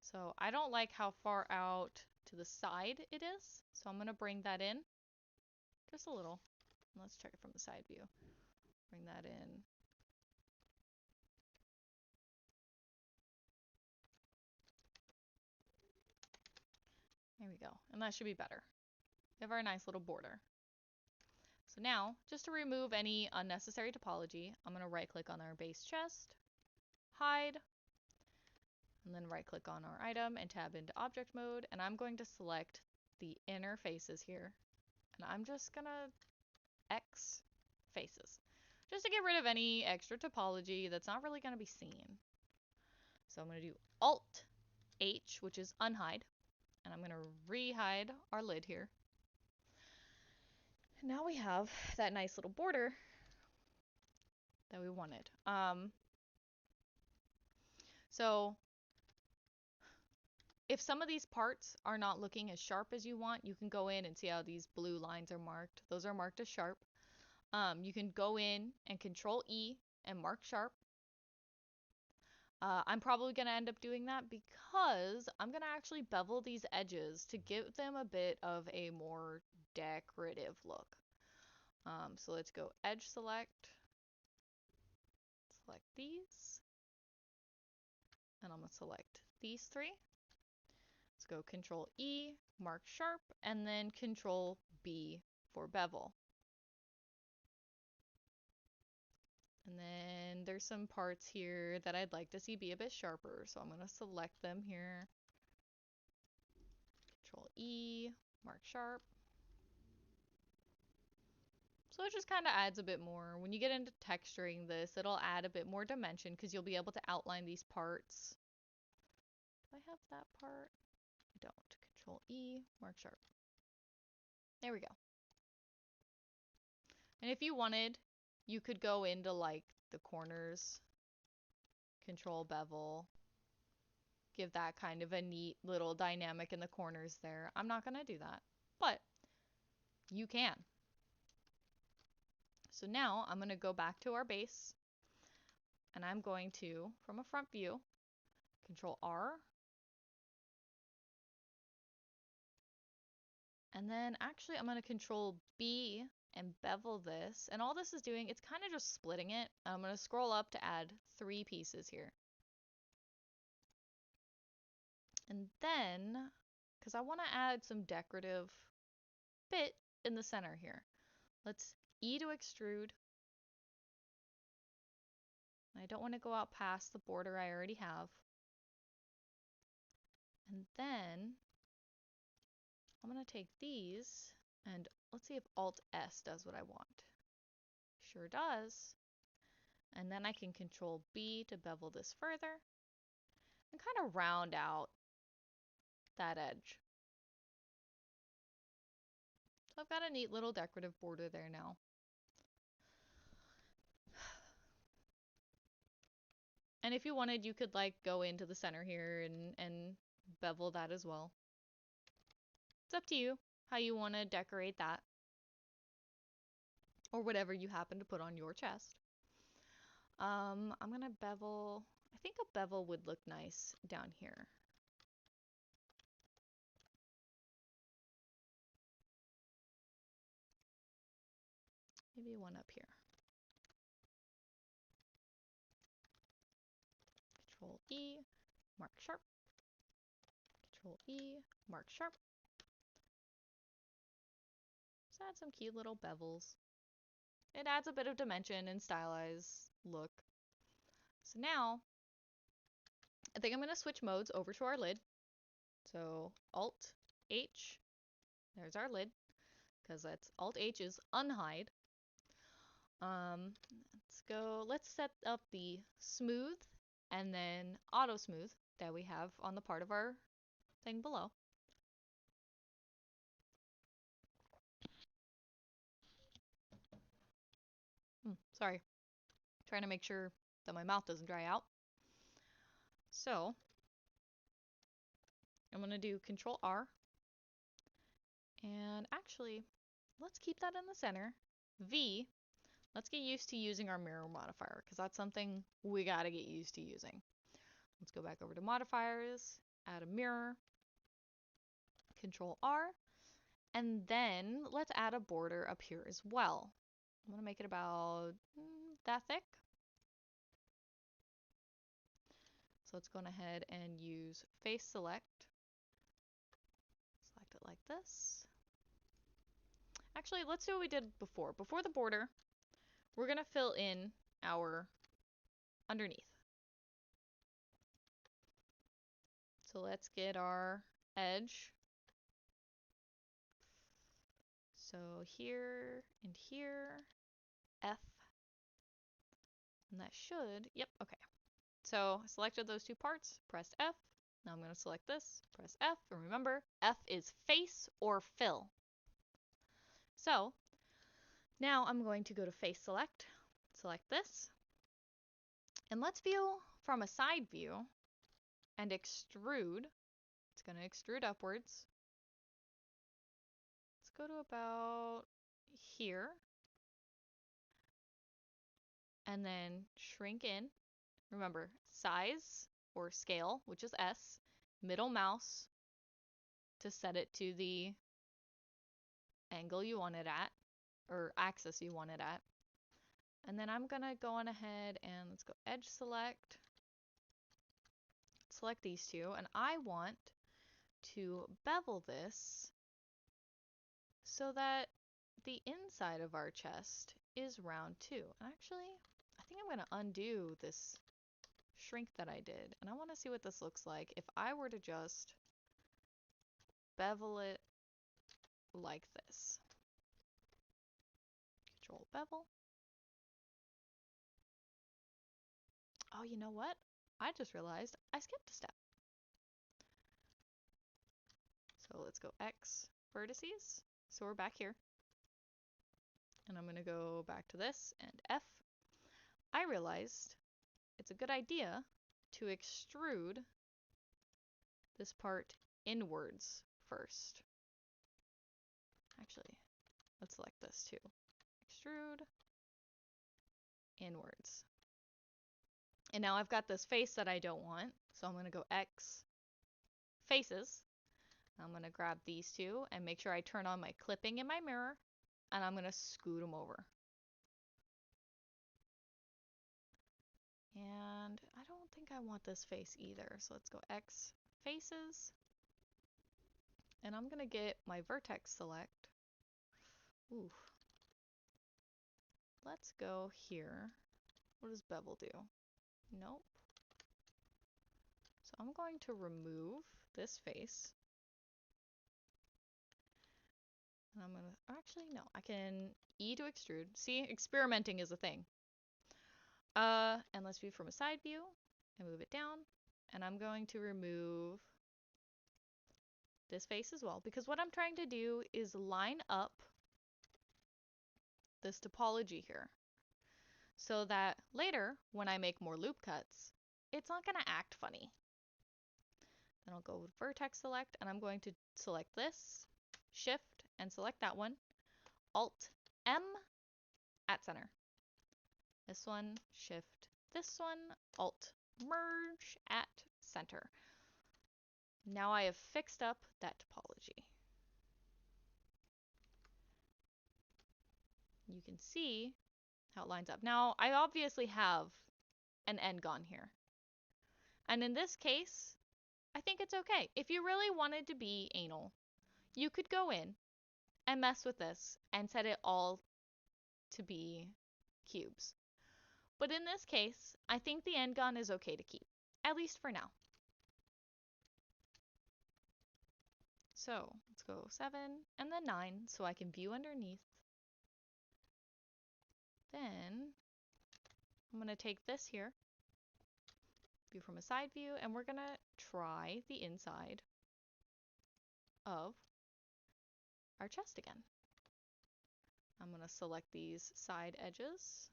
So I don't like how far out to the side it is. So I'm going to bring that in just a little. Let's check it from the side view. Bring that in. There we go. And that should be better. We have our nice little border. So now, just to remove any unnecessary topology, I'm going to right click on our base chest, hide, and then right click on our item and tab into object mode. And I'm going to select the inner faces here. And I'm just going to X faces, just to get rid of any extra topology that's not really going to be seen. So I'm going to do Alt H, which is unhide, and I'm going to rehide our lid here. And now we have that nice little border that we wanted. So if some of these parts are not looking as sharp as you want, you can go in and see how these blue lines are marked. Those are marked as sharp. You can go in and Control E and mark sharp. I'm probably going to end up doing that because I'm going to actually bevel these edges to give them a bit of a more decorative look. So let's go Edge Select, select these, and I'm going to select these three. Let's go Control E, mark sharp, and then Control B for bevel. And then there's some parts here that I'd like to see be a bit sharper, so I'm going to select them here. Control E, mark sharp. So it just kind of adds a bit more. When you get into texturing this, it'll add a bit more dimension because you'll be able to outline these parts. Do I have that part? I don't. Control E, mark sharp. There we go. And if you wanted, you could go into like the corners, Control Bevel, give that kind of a neat little dynamic in the corners there. I'm not going to do that, but you can. So now I'm going to go back to our base, and I'm going to, from a front view, Control R, and then actually I'm going to Control B and bevel this, and all this is doing, it's kind of just splitting it. I'm going to scroll up to add 3 pieces here. And then, because I want to add some decorative bit in the center here, let's E to extrude. I don't want to go out past the border I already have. And then I'm going to take these and let's see if Alt S does what I want. Sure does. And then I can Control B to bevel this further and kind of round out that edge. So I've got a neat little decorative border there now. And if you wanted, you could like go into the center here and bevel that as well. It's up to you how you want to decorate that, or whatever you happen to put on your chest. I'm gonna bevel, I think a bevel would look nice down here. Maybe one up here. Control E, mark sharp. Control E, mark sharp. Just add some cute little bevels. It adds a bit of dimension and stylized look. So now, I think I'm gonna switch modes over to our lid. So Alt H, there's our lid, because that's Alt H is unhide. Let's set up the smooth and then auto smooth that we have on the part of our thing below. Sorry, trying to make sure that my mouth doesn't dry out. So I'm gonna do Control R, and actually, let's keep that in the center. V, let's get used to using our mirror modifier, because that's something we gotta get used to using. Let's go back over to modifiers, add a mirror, Control R, and then let's add a border up here as well. I'm gonna make it about that thick. So let's go ahead and use face select. Select it like this. Actually, let's do what we did before. Before the border, we're gonna fill in our underneath. So let's get our edge. So here and here, F. And that should, yep, okay. So I selected those 2 parts, pressed F. Now I'm going to select this, press F, and remember, F is face or fill. So now I'm going to go to face select, select this, and let's view from a side view and extrude. It's going to extrude upwards. Let's go to about here, and then shrink in. Remember, size or scale, which is S, middle mouse to set it to the angle you want it at, or axis you want it at. And then I'm gonna go on ahead and let's go edge select, select these 2, and I want to bevel this so that the inside of our chest is round too. Actually, I think I'm gonna undo this shrink that I did, and I want to see what this looks like if I were to just bevel it like this. Control bevel. Oh, you know what? I just realized I skipped a step. So let's go X vertices. So we're back here. And I'm going to go back to this and F. I realized it's a good idea to extrude this part inwards first. Actually, let's select this too. Extrude inwards. And now I've got this face that I don't want, so I'm going to go X faces. I'm going to grab these two and make sure I turn on my clipping in my mirror, and I'm going to scoot them over. And I don't think I want this face either, so let's go X faces. And I'm going to get my vertex select. Ooh. Let's go here. What does bevel do? Nope. So I'm going to remove this face. And I'm gonna, actually no, I can E to extrude. See, experimenting is a thing. And let's view from a side view and move it down. And I'm going to remove this face as well, because what I'm trying to do is line up this topology here so that later when I make more loop cuts, it's not gonna act funny. Then I'll go with vertex select, and I'm going to select this, shift and select that one, alt M at center. This one, shift this one, alt merge at center. Now I have fixed up that topology. You can see how it lines up. Now I obviously have an n-gon here. And in this case, I think it's okay. If you really wanted to be anal, you could go in and mess with this and set it all to be cubes. But in this case, I think the n-gon is okay to keep, at least for now. So let's go 7 and then 9 so I can view underneath. Then I'm going to take this here, view from a side view, and we're going to try the inside of our chest again. I'm going to select these side edges,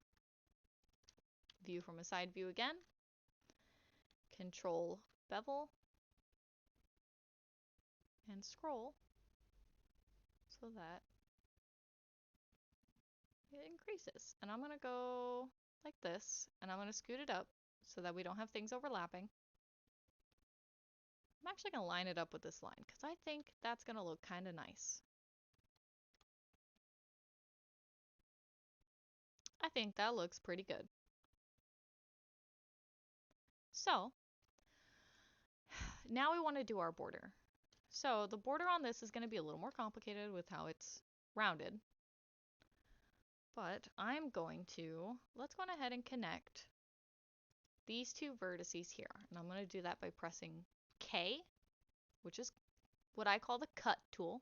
view from a side view again, control bevel, and scroll so that it increases. And I'm going to go like this, and I'm going to scoot it up so that we don't have things overlapping. I'm actually going to line it up with this line because I think that's going to look kind of nice. I think that looks pretty good. So now we want to do our border. So the border on this is going to be a little more complicated with how it's rounded. But I'm going to, let's go ahead and connect these two vertices here. And I'm going to do that by pressing K, which is what I call the cut tool.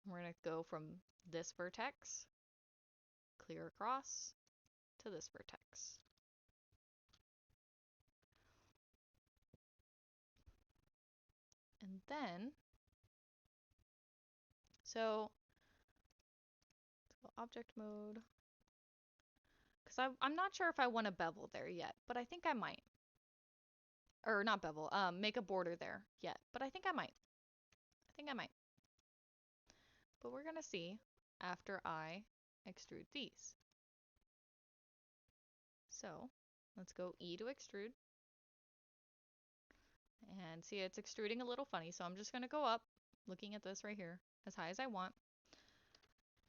We're going to go from this vertex, clear across, to this vertex. And then, so object mode, because I'm not sure if I want to bevel there yet, but I think I might. Or not bevel, make a border there yet, but I think I might. I think I might. But we're gonna see after I extrude these. So let's go E to extrude. And see, it's extruding a little funny, so I'm just gonna go up, looking at this right here, as high as I want.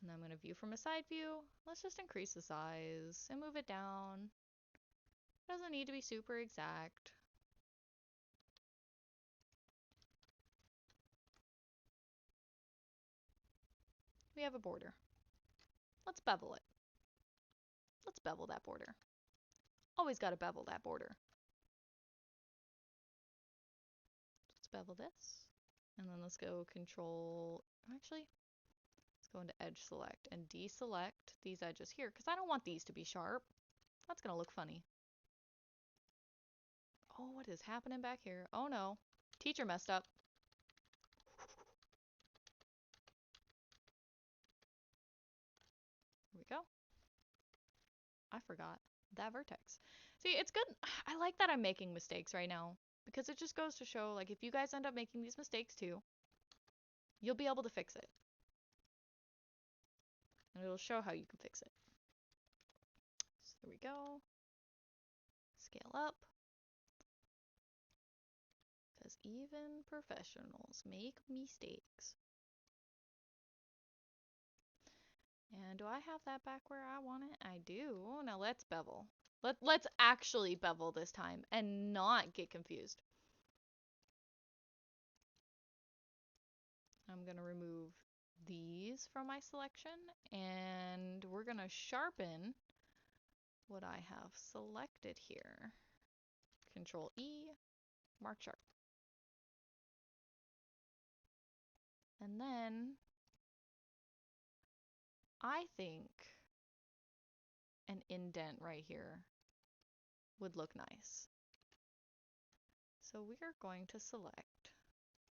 And I'm gonna view from a side view. Let's just increase the size and move it down. It doesn't need to be super exact. We have a border. Let's bevel it. Let's bevel that border. Always gotta bevel that border. Let's bevel this. And then let's go control, actually, let's go into edge select and deselect these edges here, because I don't want these to be sharp. That's gonna look funny. Oh, what is happening back here? Oh no, teacher messed up. Here we go. I forgot that vertex. See, it's good. I like that I'm making mistakes right now. because it just goes to show, like, if you guys end up making these mistakes too, you'll be able to fix it. And it'll show how you can fix it. So there we go. Scale up. Because even professionals make mistakes. And do I have that back where I want it? I do. Now let's bevel. Let's actually bevel this time and not get confused. I'm going to remove these from my selection, and we're going to sharpen what I have selected here. Control E, mark sharp. And then I think an indent right here would look nice. So we are going to select,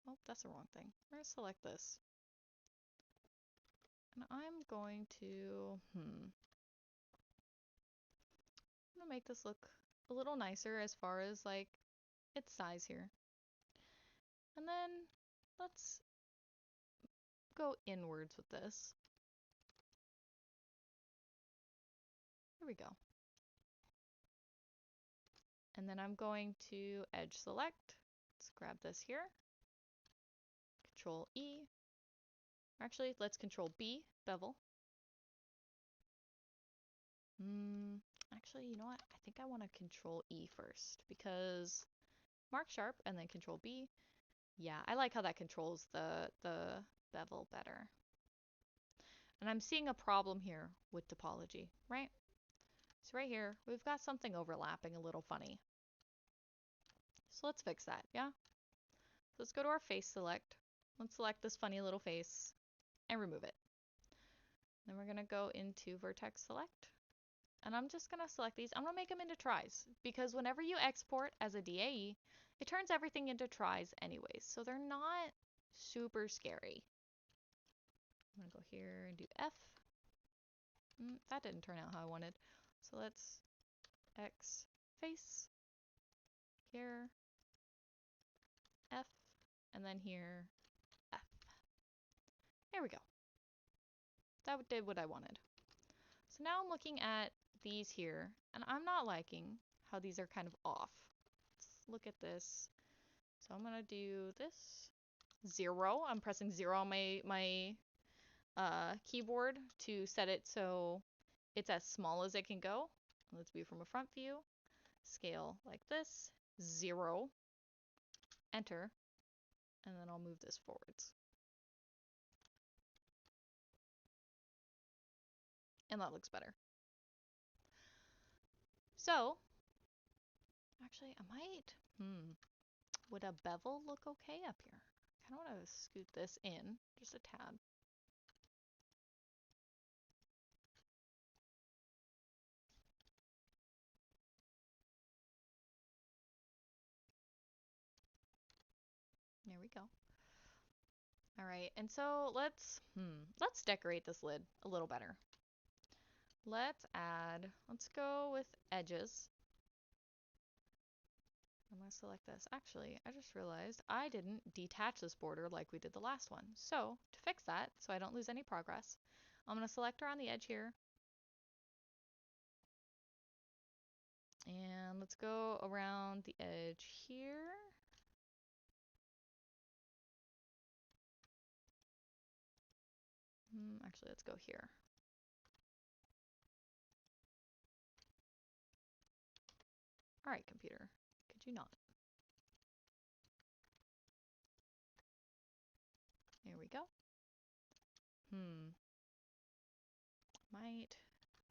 oh, that's the wrong thing. We're going to select this. And I'm going to, I'm going to make this look a little nicer as far as like its size here. And then let's go inwards with this. Here we go. And then I'm going to edge select. Let's grab this here. Control E. Actually, let's Control B, bevel. Actually, you know what? I think I want to Control E first because mark sharp and then Control B. Yeah, I like how that controls the bevel better. And I'm seeing a problem here with topology, right? So right here, we've got something overlapping a little funny. So let's fix that, yeah? So let's go to our face select. Let's select this funny little face and remove it. Then we're gonna go into vertex select. And I'm just gonna select these. I'm gonna make them into tries because whenever you export as a DAE, it turns everything into tries anyways. So they're not super scary. I'm gonna go here and do F. That didn't turn out how I wanted. So let's X face, here, F, and then here, F. There we go. That did what I wanted. So now I'm looking at these here, and I'm not liking how these are kind of off. Let's look at this. So I'm gonna do this 0. I'm pressing 0 on my keyboard to set it so it's as small as it can go. Let's view from a front view. Scale like this, 0, enter, and then I'll move this forwards. And that looks better. So, actually, I might, would a bevel look okay up here? I kind of want to scoot this in just a tad. There we go. All right, and so let's decorate this lid a little better. Let's go with edges. I'm gonna select this. Actually, I just realized I didn't detach this border like we did the last one. So to fix that, so I don't lose any progress, I'm gonna select around the edge here. And let's go around the edge here. Actually, let's go here. All right, computer, could you not? There we go.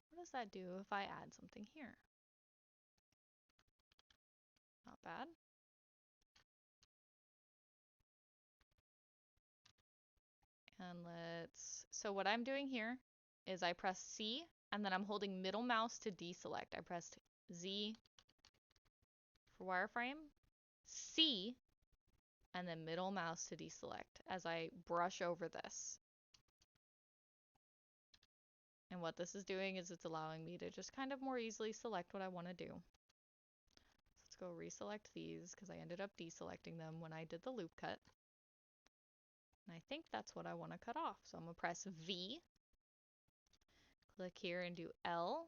What does that do if I add something here? Not bad. And so what I'm doing here is I press C and then I'm holding middle mouse to deselect. I pressed Z for wireframe, C, and then middle mouse to deselect as I brush over this. And what this is doing is it's allowing me to just kind of more easily select what I want to do. So let's go reselect these because I ended up deselecting them when I did the loop cut. And I think that's what I want to cut off. So I'm going to press V, click here and do L,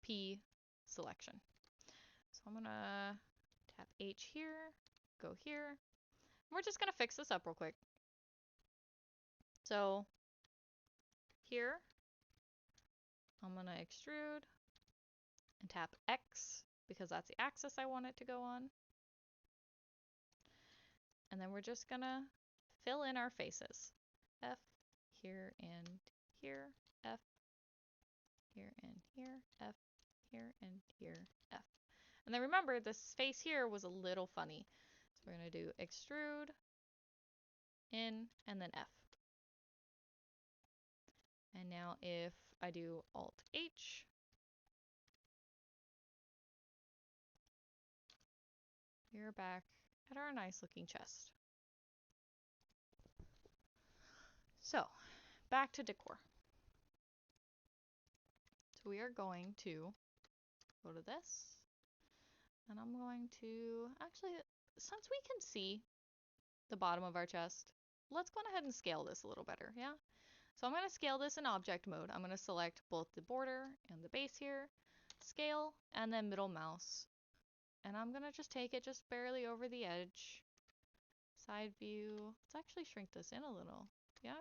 P, selection. So I'm going to tap H here, go here. And we're just going to fix this up real quick. So here, I'm going to extrude and tap X because that's the axis I want it to go on. And then we're just going to fill in our faces. F here and here, F here and here, F here and here, F. And then remember, this face here was a little funny. So we're going to do extrude, in, and then F. And now if I do Alt H, we're back at our nice looking chest. So back to decor. So we are going to go to this, and I'm going to, actually, since we can see the bottom of our chest, let's go ahead and scale this a little better, yeah? So I'm going to scale this in object mode. I'm going to select both the border and the base here, scale, and then middle mouse. And I'm going to just take it just barely over the edge. Side view. Let's actually shrink this in a little, yeah?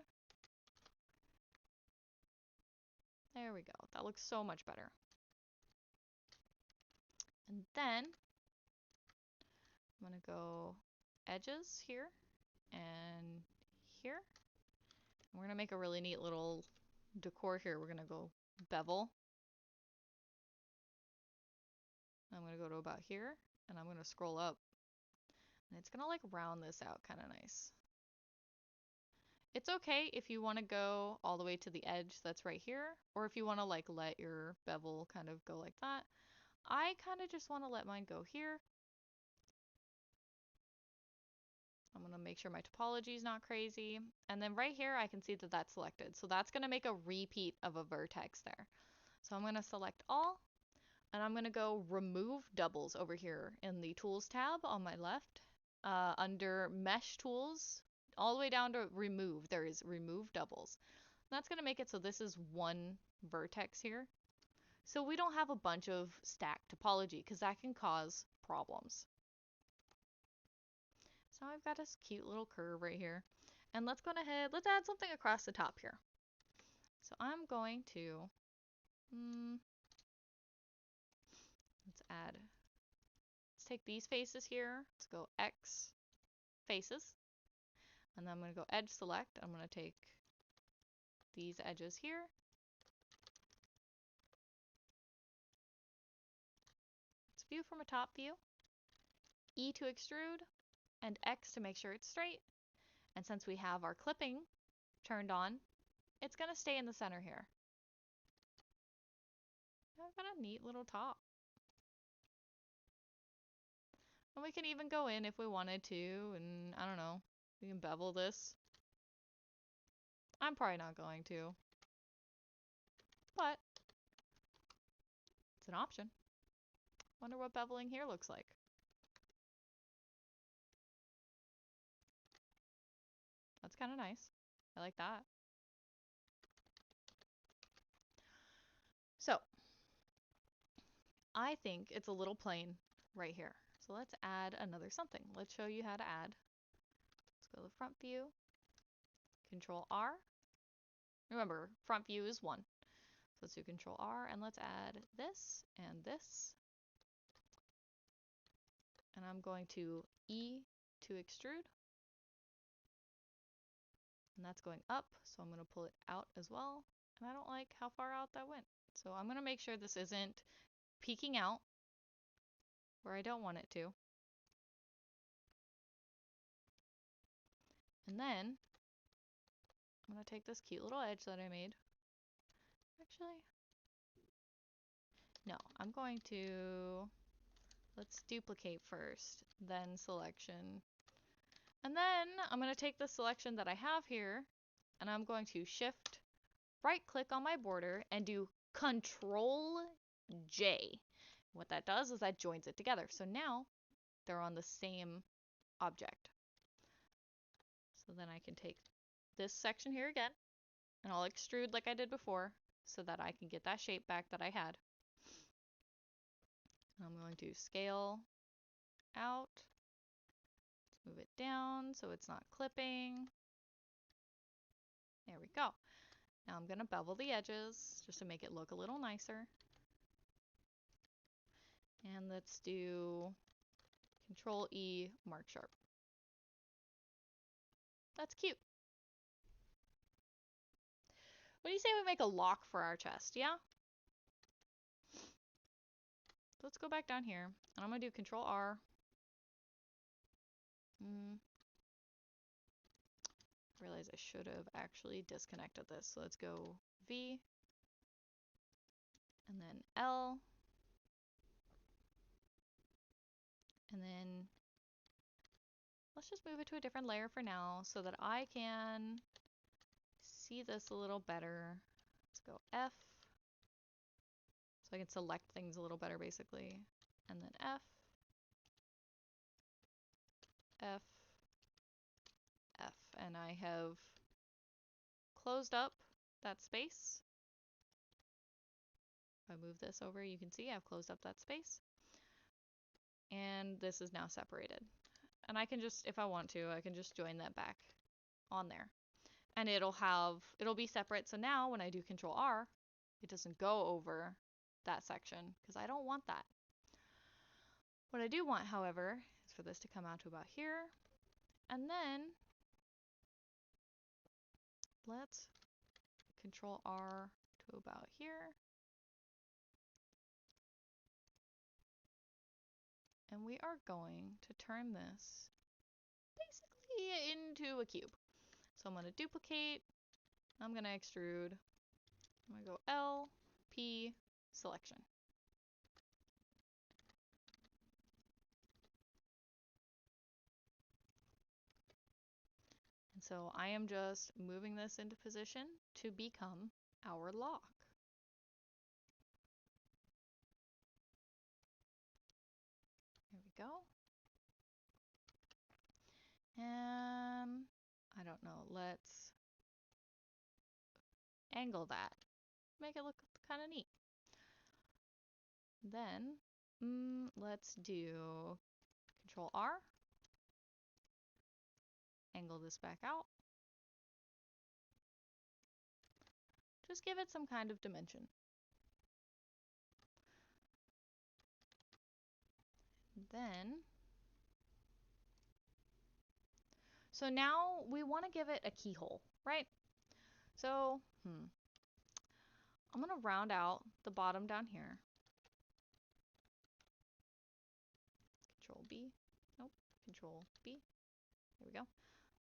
There we go. That looks so much better. And then I'm going to go edges here and here. And we're going to make a really neat little decor here. We're going to go bevel. I'm going to go to about here, and I'm going to scroll up. And it's going to like round this out kind of nice. It's okay if you want to go all the way to the edge that's right here, or if you want to like let your bevel kind of go like that. I kind of just want to let mine go here. I'm going to make sure my topology is not crazy. And then right here, I can see that that's selected. So that's going to make a repeat of a vertex there. So I'm going to select all, and I'm going to go remove doubles over here in the tools tab on my left, under mesh tools, all the way down to remove. There is remove doubles. And that's going to make it so this is one vertex here. So we don't have a bunch of stacked topology because that can cause problems. So I've got this cute little curve right here. And let's go ahead, let's add something across the top here. So I'm going to, let's take these faces here. Let's go X faces. And then I'm going to go edge select. I'm going to take these edges here. Let's view from a top view. E to extrude and X to make sure it's straight. And since we have our clipping turned on, it's going to stay in the center here. I've got a neat little top. And we can even go in if we wanted to, and I don't know, we can bevel this. I'm probably not going to, but it's an option. Wonder what beveling here looks like. That's kind of nice. I like that. So, I think it's a little plain right here. So let's add another something. Let's show you how to add. Let's go to the front view, Control R. Remember, front view is 1. So let's do Control R, and let's add this and this. And I'm going to E to extrude. And that's going up, so I'm going to pull it out as well. And I don't like how far out that went. So I'm going to make sure this isn't peeking out where I don't want it to. And then I'm going to take this cute little edge that I made. Actually, no, I'm going to, let's duplicate first, then selection. And then I'm going to take the selection that I have here, and I'm going to shift right click on my border and do Control J. What that does is that joins it together. So now they're on the same object. So then I can take this section here again, and I'll extrude like I did before so that I can get that shape back that I had. I'm going to scale out, move it down so it's not clipping. There we go. Now I'm going to bevel the edges just to make it look a little nicer. And let's do Control E, mark sharp. That's cute. What do you say we make a lock for our chest, yeah? Let's go back down here, and I'm going to do Control R. I realize I should have actually disconnected this. So let's go V, and then L, and then let's just move it to a different layer for now so that I can see this a little better. Let's go F, so I can select things a little better basically, and then F, F, F, and I have closed up that space. If I move this over, you can see I've closed up that space. And this is now separated. And I can just, if I want to, I can just join that back on there. And it'll be separate. So now when I do Control R, it doesn't go over that section because I don't want that. What I do want, however, is for this to come out to about here. And then let's Control R to about here. And we are going to turn this basically into a cube. So I'm going to duplicate, I'm going to extrude, I'm going to go L, P, selection. And so I am just moving this into position to become our lock. There we go. And I don't know, let's angle that. Make it look kind of neat. Then let's do Control R. Angle this back out. Just give it some kind of dimension. Then, so now we want to give it a keyhole, right? So, I'm going to round out the bottom down here. Control B. Nope. Control B. There we go.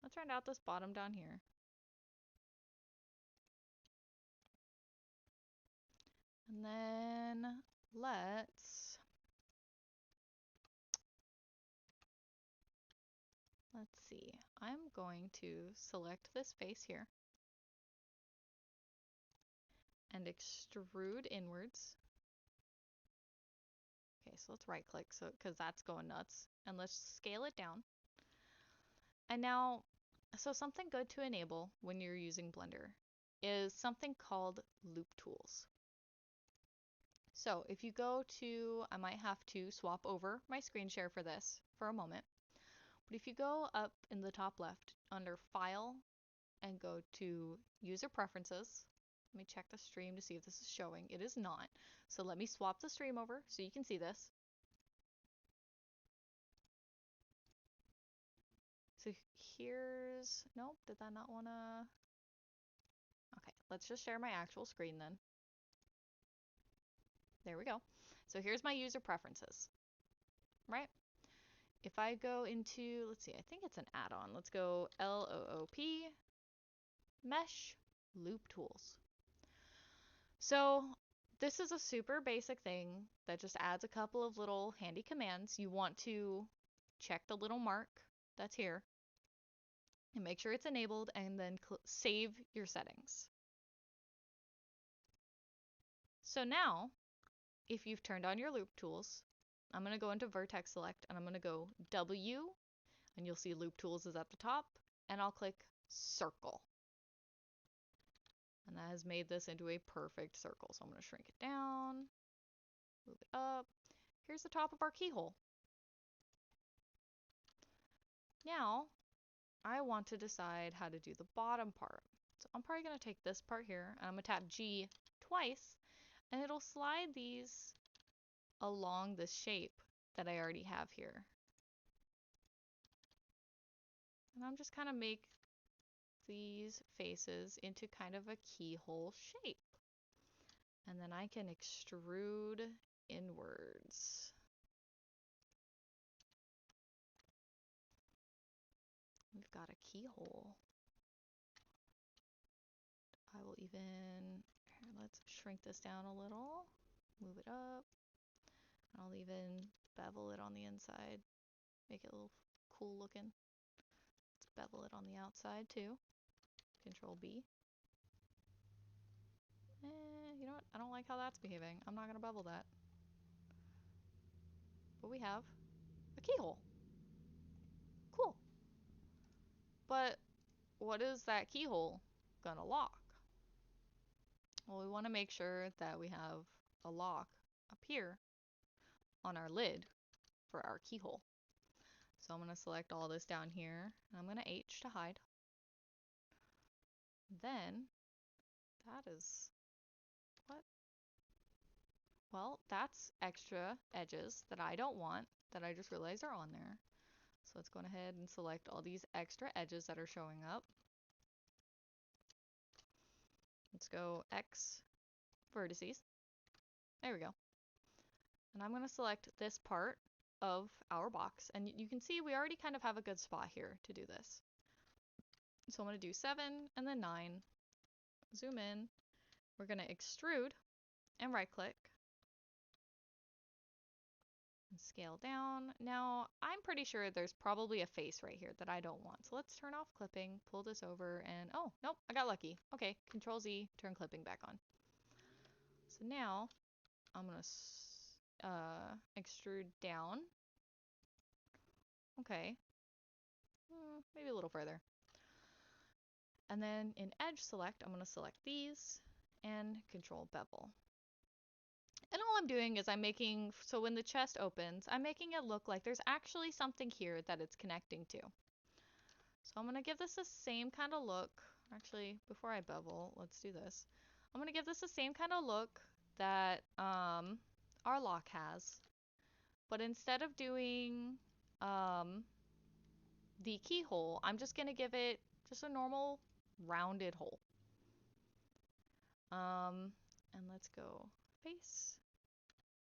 Let's round out this bottom down here. And then let's see. I'm going to select this face here and extrude inwards. Okay, so let's right click because that's going nuts. And let's scale it down. And now, so something good to enable when you're using Blender is something called loop tools. So if you go to, I might have to swap over my screen share for this for a moment. But if you go up in the top left under File and go to User Preferences, let me check the stream to see if this is showing. It is not. So let me swap the stream over so you can see this. So here's, nope, did that not want to? Okay, let's just share my actual screen then. There we go. So here's my user preferences, right? If I go into, let's see, I think it's an add-on. Let's go LOOP, Mesh, Loop Tools. So this is a super basic thing that just adds a couple of little handy commands. You want to check the little mark that's here and make sure it's enabled and then save your settings. So now, if you've turned on your loop tools, I'm going to go into vertex select and I'm going to go W, and you'll see loop tools is at the top, and I'll click circle. And that has made this into a perfect circle. So I'm going to shrink it down, move it up. Here's the top of our keyhole. Now, I want to decide how to do the bottom part. So I'm probably going to take this part here, and I'm going to tap G twice, and it'll slide these along the shape that I already have here. And I'm just kind of make these faces into kind of a keyhole shape. And then I can extrude inwards. We've got a keyhole. I will even, here, let's shrink this down a little, move it up. I'll even bevel it on the inside, make it a little cool looking. Let's bevel it on the outside too. Control B. You know what? I don't like how that's behaving. I'm not going to bevel that. But we have a keyhole. Cool. But what is that keyhole gonna lock? Well, we want to make sure that we have a lock up here on our lid for our keyhole. So I'm going to select all this down here, and I'm going to H to hide. Then, that is, what? Well, that's extra edges that I don't want, that I just realized are on there. So let's go ahead and select all these extra edges that are showing up. Let's go X vertices. There we go. And I'm going to select this part of our box. And you can see we already kind of have a good spot here to do this. So I'm going to do 7 and then 9. Zoom in. We're going to extrude and right click. And scale down. Now, I'm pretty sure there's probably a face right here that I don't want. So let's turn off clipping, pull this over, and oh, nope, I got lucky. Okay, Control Z, turn clipping back on. So now I'm going to extrude down. Okay. Maybe a little further. And then in edge select, I'm going to select these and control bevel. And all I'm doing is I'm making, so when the chest opens, I'm making it look like there's actually something here that it's connecting to. So I'm going to give this the same kind of look. Actually, before I bevel, let's do this. I'm going to give this the same kind of look that our lock has. But instead of doing the keyhole, I'm just going to give it just a normal rounded hole. And let's go face,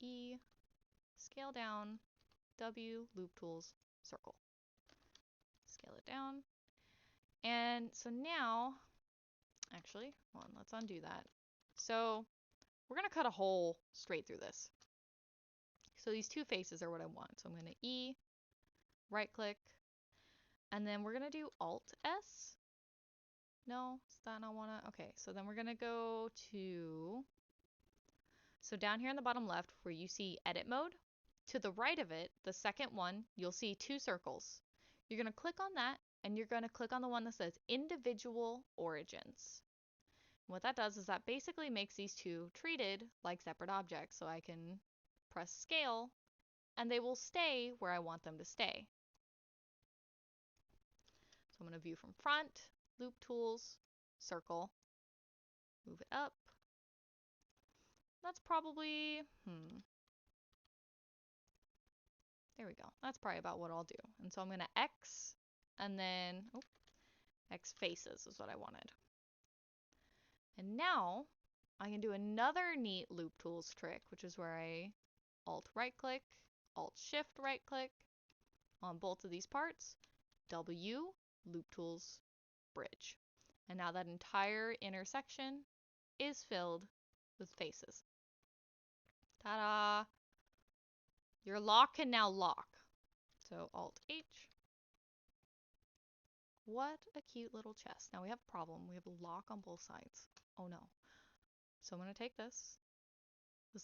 E, scale down, W, loop tools, circle. Scale it down. And so now, actually, hold on, let's undo that. So we're going to cut a hole straight through this. So these two faces are what I want. So I'm going to E, right click, and then we're going to do Alt S. No, does that not want to? Okay, so then we're going to go to, so down here in the bottom left where you see edit mode, to the right of it, the second one, you'll see two circles. You're going to click on that, and you're going to click on the one that says individual origins. And what that does is that basically makes these two treated like separate objects. So I can press scale, and they will stay where I want them to stay. So I'm going to view from front, loop tools, circle, move it up. That's probably, there we go. That's probably about what I'll do. And so I'm going to X, and then, oh, X faces is what I wanted. And now I can do another neat loop tools trick, which is where I Alt right click, Alt shift right click on both of these parts, W, loop tools, bridge. And now that entire intersection is filled with faces. Ta-da! Your lock can now lock. So Alt H. What a cute little chest. Now we have a problem. We have a lock on both sides. Oh no. So I'm going to take this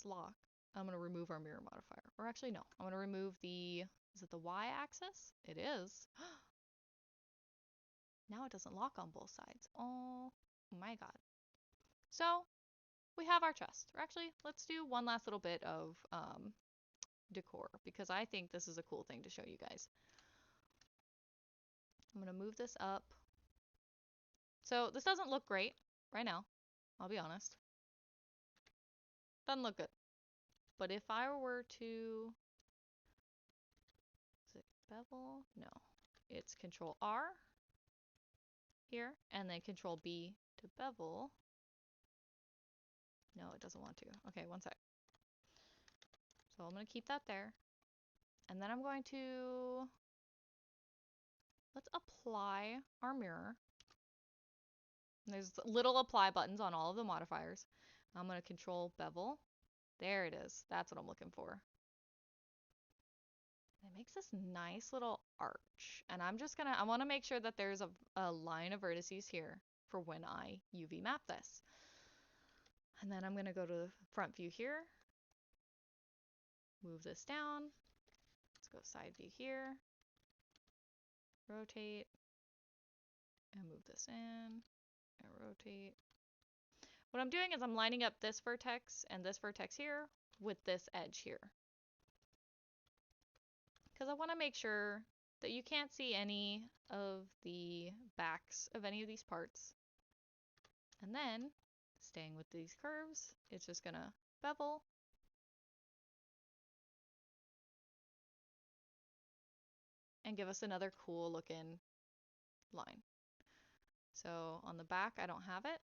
lock, I'm going to remove our mirror modifier. Or actually, no. I'm going to remove the, is it the y-axis? It is. Now it doesn't lock on both sides. Oh my god. So we have our chest. Or actually, let's do one last little bit of decor because I think this is a cool thing to show you guys. I'm going to move this up. So this doesn't look great right now. I'll be honest. Doesn't look good. But if I were to, is it bevel? No. It's Control R here, and then Control B to bevel. No, it doesn't want to. Okay, one sec. So I'm going to keep that there. And then I'm going to, let's apply our mirror. And there's little apply buttons on all of the modifiers. I'm going to Control bevel. There it is. That's what I'm looking for. It makes this nice little arch. And I'm just gonna, I want to make sure that there's a line of vertices here for when I UV map this. And then I'm gonna go to the front view here. Move this down. Let's go side view here. Rotate. And move this in. And rotate. What I'm doing is I'm lining up this vertex and this vertex here with this edge here. Because I want to make sure that you can't see any of the backs of any of these parts. And then, staying with these curves, it's just going to bevel. And give us another cool looking line. So on the back, I don't have it.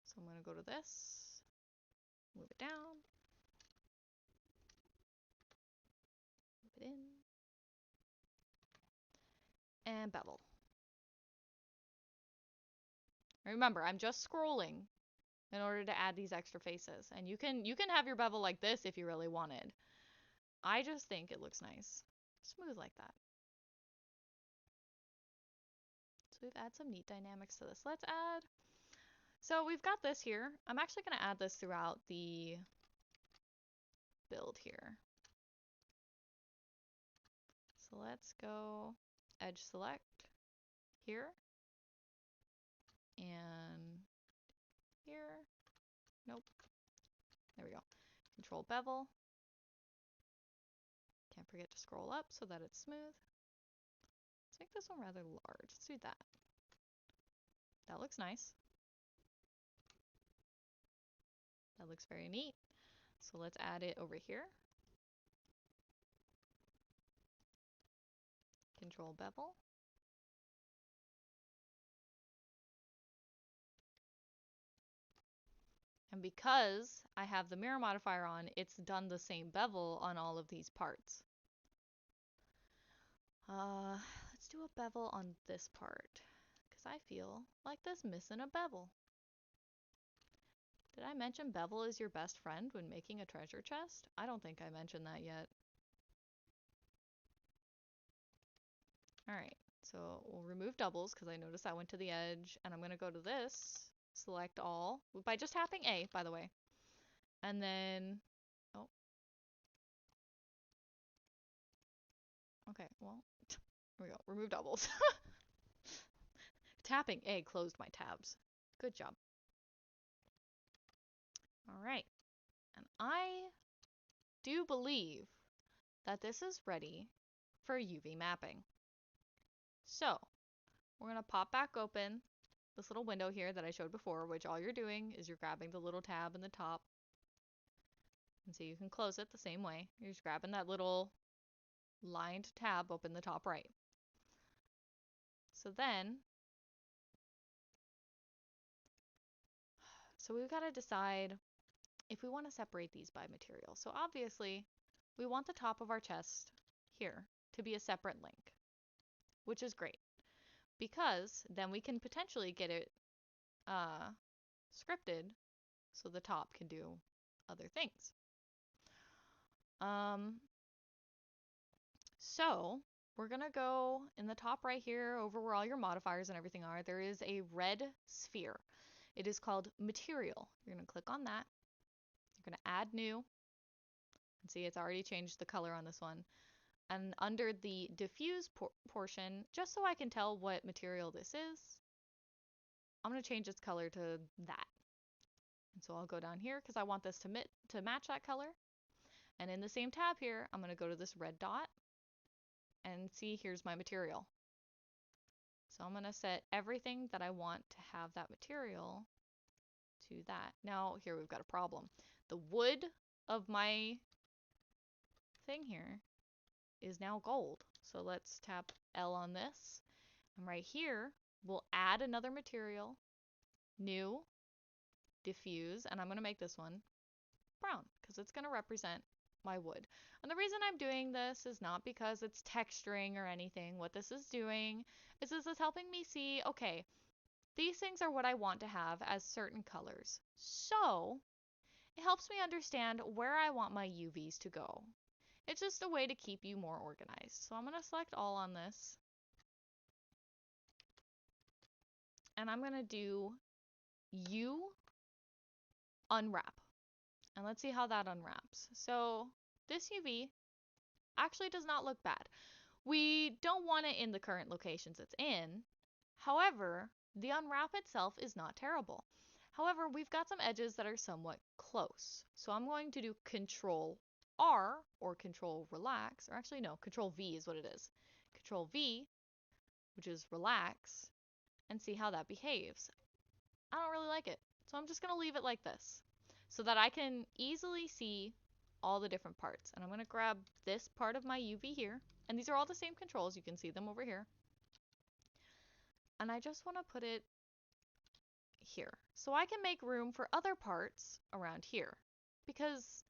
So I'm going to go to this, move it down, move it in, and bevel. Remember, I'm just scrolling in order to add these extra faces. And you can have your bevel like this if you really wanted. I just think it looks nice. Smooth like that. So we've added some neat dynamics to this. Let's add, so we've got this here. I'm actually going to add this throughout the build here. So let's go edge select here and here. Nope. There we go. Control bevel. Can't forget to scroll up so that it's smooth. Let's make this one rather large. Let's do that. That looks nice. That looks very neat. So let's add it over here. Control bevel. And because I have the mirror modifier on, it's done the same bevel on all of these parts. Let's do a bevel on this part, because I feel like this missing a bevel. Did I mention bevel is your best friend when making a treasure chest? I don't think I mentioned that yet. Alright, so we'll remove doubles because I noticed that went to the edge, and I'm going to go to this, select all, by just tapping A, by the way. And then, oh. Okay, well, here we go, remove doubles. Tapping A closed my tabs. Good job. Alright, and I do believe that this is ready for UV mapping. So, we're going to pop back open this little window here that I showed before, which all you're doing is you're grabbing the little tab in the top. And so you can close it the same way. You're just grabbing that little lined tab up in the top right. So then, we've got to decide if we want to separate these by material. So obviously, we want the top of our chest here to be a separate link, which is great because then we can potentially get it scripted so the top can do other things. So we're gonna go in the top right here over where all your modifiers and everything are. There is a red sphere. It is called material. You're gonna click on that. You're gonna add new. And see, it's already changed the color on this one. And under the diffuse portion, just so I can tell what material this is, I'm going to change its color to that. And so I'll go down here because I want this to match that color. And in the same tab here, I'm going to go to this red dot and see here's my material. So I'm going to set everything that I want to have that material to that. Now here we've got a problem. The wood of my thing here is now gold. So let's tap L on this. And right here, we'll add another material, new, diffuse, and I'm going to make this one brown because it's going to represent my wood. And the reason I'm doing this is not because it's texturing or anything. What this is doing is this is helping me see, okay, these things are what I want to have as certain colors. So it helps me understand where I want my UVs to go. It's just a way to keep you more organized. So I'm going to select all on this. And I'm going to do U unwrap. And let's see how that unwraps. So this UV actually does not look bad. We don't want it in the current locations it's in. However, the unwrap itself is not terrible. However, we've got some edges that are somewhat close. So I'm going to do Control R or Control Relax, or actually no, Control V is what it is. Control V, which is relax, and see how that behaves. I don't really like it, so I'm just going to leave it like this so that I can easily see all the different parts. And I'm going to grab this part of my UV here, and these are all the same controls. You can see them over here. And I just want to put it here so I can make room for other parts around here, because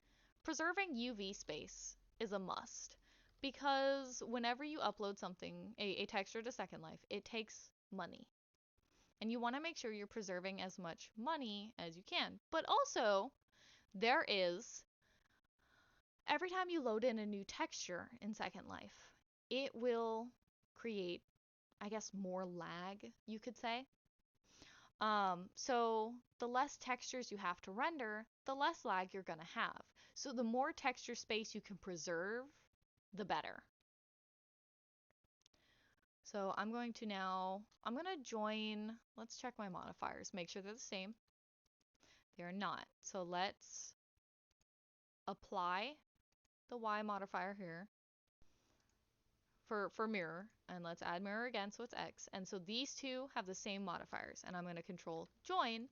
preserving UV space is a must, because whenever you upload something, a texture to Second Life, it takes money. And you want to make sure you're preserving as much money as you can. But also, there is, every time you load in a new texture in Second Life, it will create, I guess, more lag, you could say. So the less textures you have to render, the less lag you're going to have. So the more texture space you can preserve, the better. So I'm going to join, let's check my modifiers, make sure they're the same. They're not. So let's apply the Y modifier here for mirror, and let's add mirror again so it's X. And so these two have the same modifiers, and I'm going to Control Join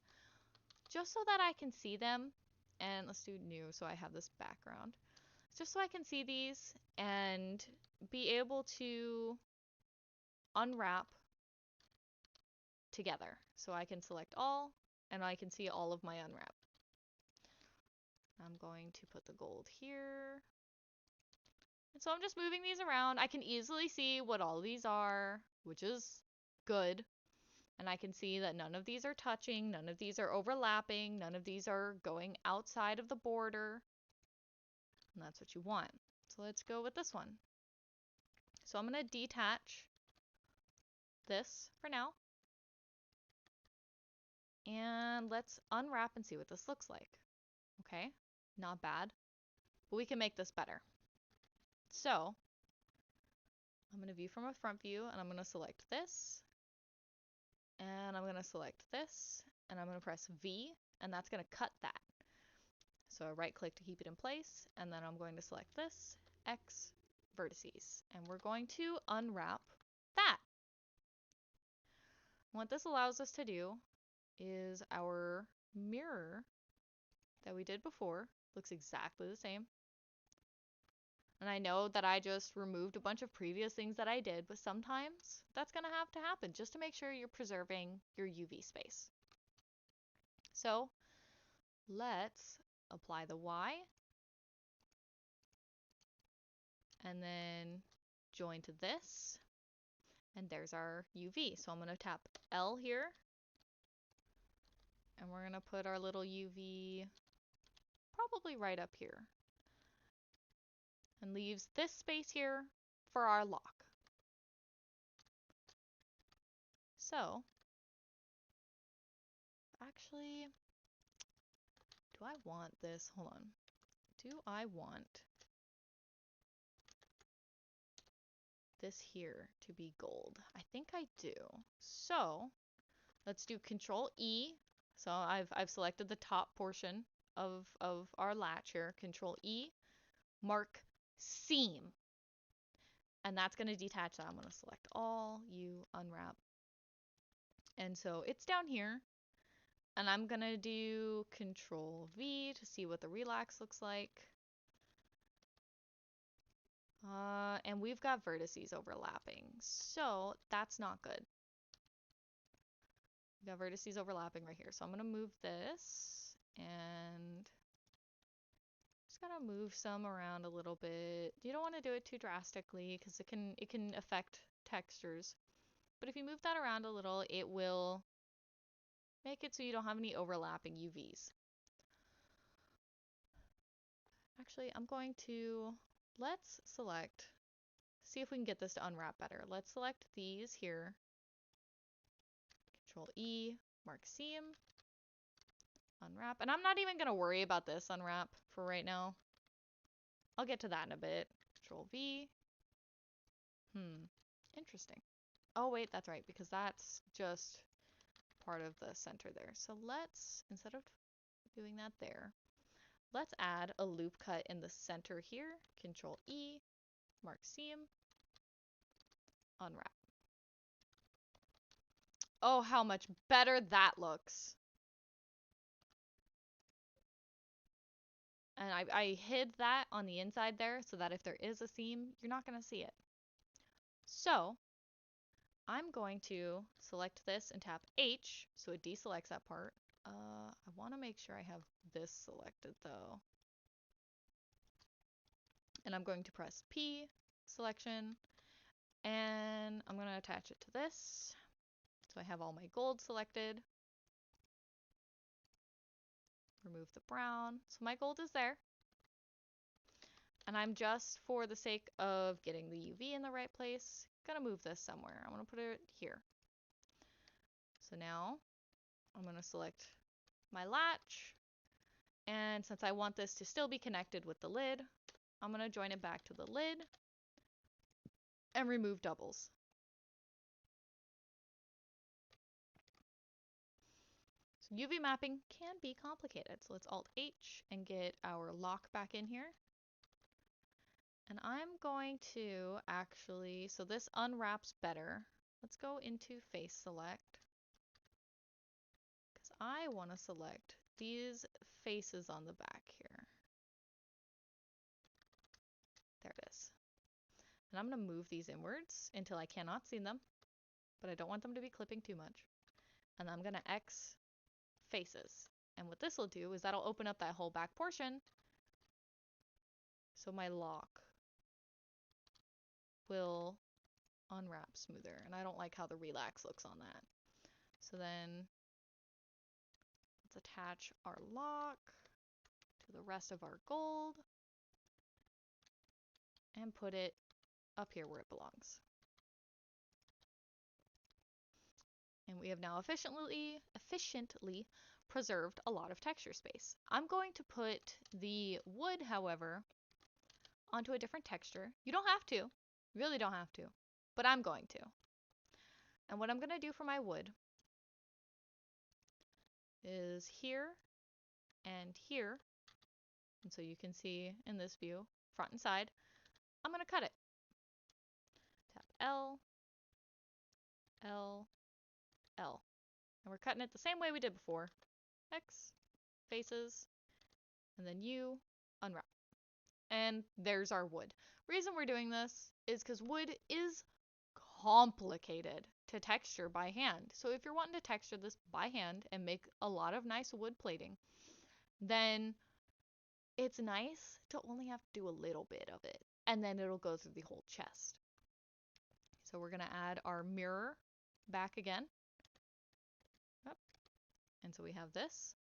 just so that I can see them. And let's do new so I have this background. Just so I can see these and be able to unwrap together. So I can select all and I can see all of my unwrap. I'm going to put the gold here. And so I'm just moving these around. I can easily see what all these are, which is good. And I can see that none of these are touching, none of these are overlapping, none of these are going outside of the border. And that's what you want. So let's go with this one. So I'm going to detach this for now. And let's unwrap and see what this looks like. Okay, not bad. But we can make this better. So I'm going to view from a front view, and I'm going to select this. And I'm going to select this. And I'm going to press V, and that's going to cut that. So I right click to keep it in place, and then I'm going to select this, X, vertices. And we're going to unwrap that. What this allows us to do is our mirror that we did before looks exactly the same. And I know that I just removed a bunch of previous things that I did, but sometimes that's going to have to happen just to make sure you're preserving your UV space. So let's apply the Y and then join to this. And there's our UV. So I'm going to tap L here. And we're going to put our little UV probably right up here. And leaves this space here for our lock. So, actually, do I want this? Hold on. Do I want this here to be gold? I think I do. So let's do Control E. So I've selected the top portion of our latch here. Control E, mark seam. And that's going to detach that. I'm going to select all, U, unwrap. And so it's down here. And I'm going to do Control V to see what the relax looks like. And we've got vertices overlapping. So that's not good. We've got vertices overlapping right here. So I'm going to move this and just gotta move some around a little bit. You don't want to do it too drastically because it can affect textures. But if you move that around a little, it will make it so you don't have any overlapping UVs. Actually, I'm going to, let's select, see if we can get this to unwrap better. Let's select these here. Control E, mark seam, unwrap. And I'm not even going to worry about this unwrap for right now. I'll get to that in a bit. Control V. Interesting. Oh wait, that's right, because that's just part of the center there. So let's, instead of doing that there, let's add a loop cut in the center here. Control E, mark seam, unwrap. Oh, how much better that looks. And I hid that on the inside there so that if there is a seam, you're not going to see it. So I'm going to select this and tap H so it deselects that part. I want to make sure I have this selected though. And I'm going to press P, selection, and I'm going to attach it to this. So I have all my gold selected. Remove the brown. So my gold is there. And I'm just, for the sake of getting the UV in the right place, gonna move this somewhere. I'm gonna put it here. So now I'm gonna select my latch. And since I want this to still be connected with the lid, I'm gonna join it back to the lid and remove doubles. So UV mapping can be complicated. So let's Alt H and get our lock back in here. And I'm going to actually, so this unwraps better. Let's go into face select. Because I want to select these faces on the back here. There it is. And I'm going to move these inwards until I cannot see them. But I don't want them to be clipping too much. And I'm going to X faces. And what this will do is that'll open up that whole back portion. So my lock will unwrap smoother. And I don't like how the relax looks on that. So then let's attach our lock to the rest of our gold and put it up here where it belongs. And we have now efficiently preserved a lot of texture space. I'm going to put the wood, however, onto a different texture. You don't have to. You really don't have to. But I'm going to. And what I'm going to do for my wood is here and here. And so you can see in this view, front and side, I'm going to cut it. Tap L, L, L. And we're cutting it the same way we did before. X, faces, and then U, unwrap. And there's our wood. Reason we're doing this is because wood is complicated to texture by hand. So if you're wanting to texture this by hand and make a lot of nice wood plating, then it's nice to only have to do a little bit of it. And then it'll go through the whole chest. So we're going to add our mirror back again. Yep. And so we have this.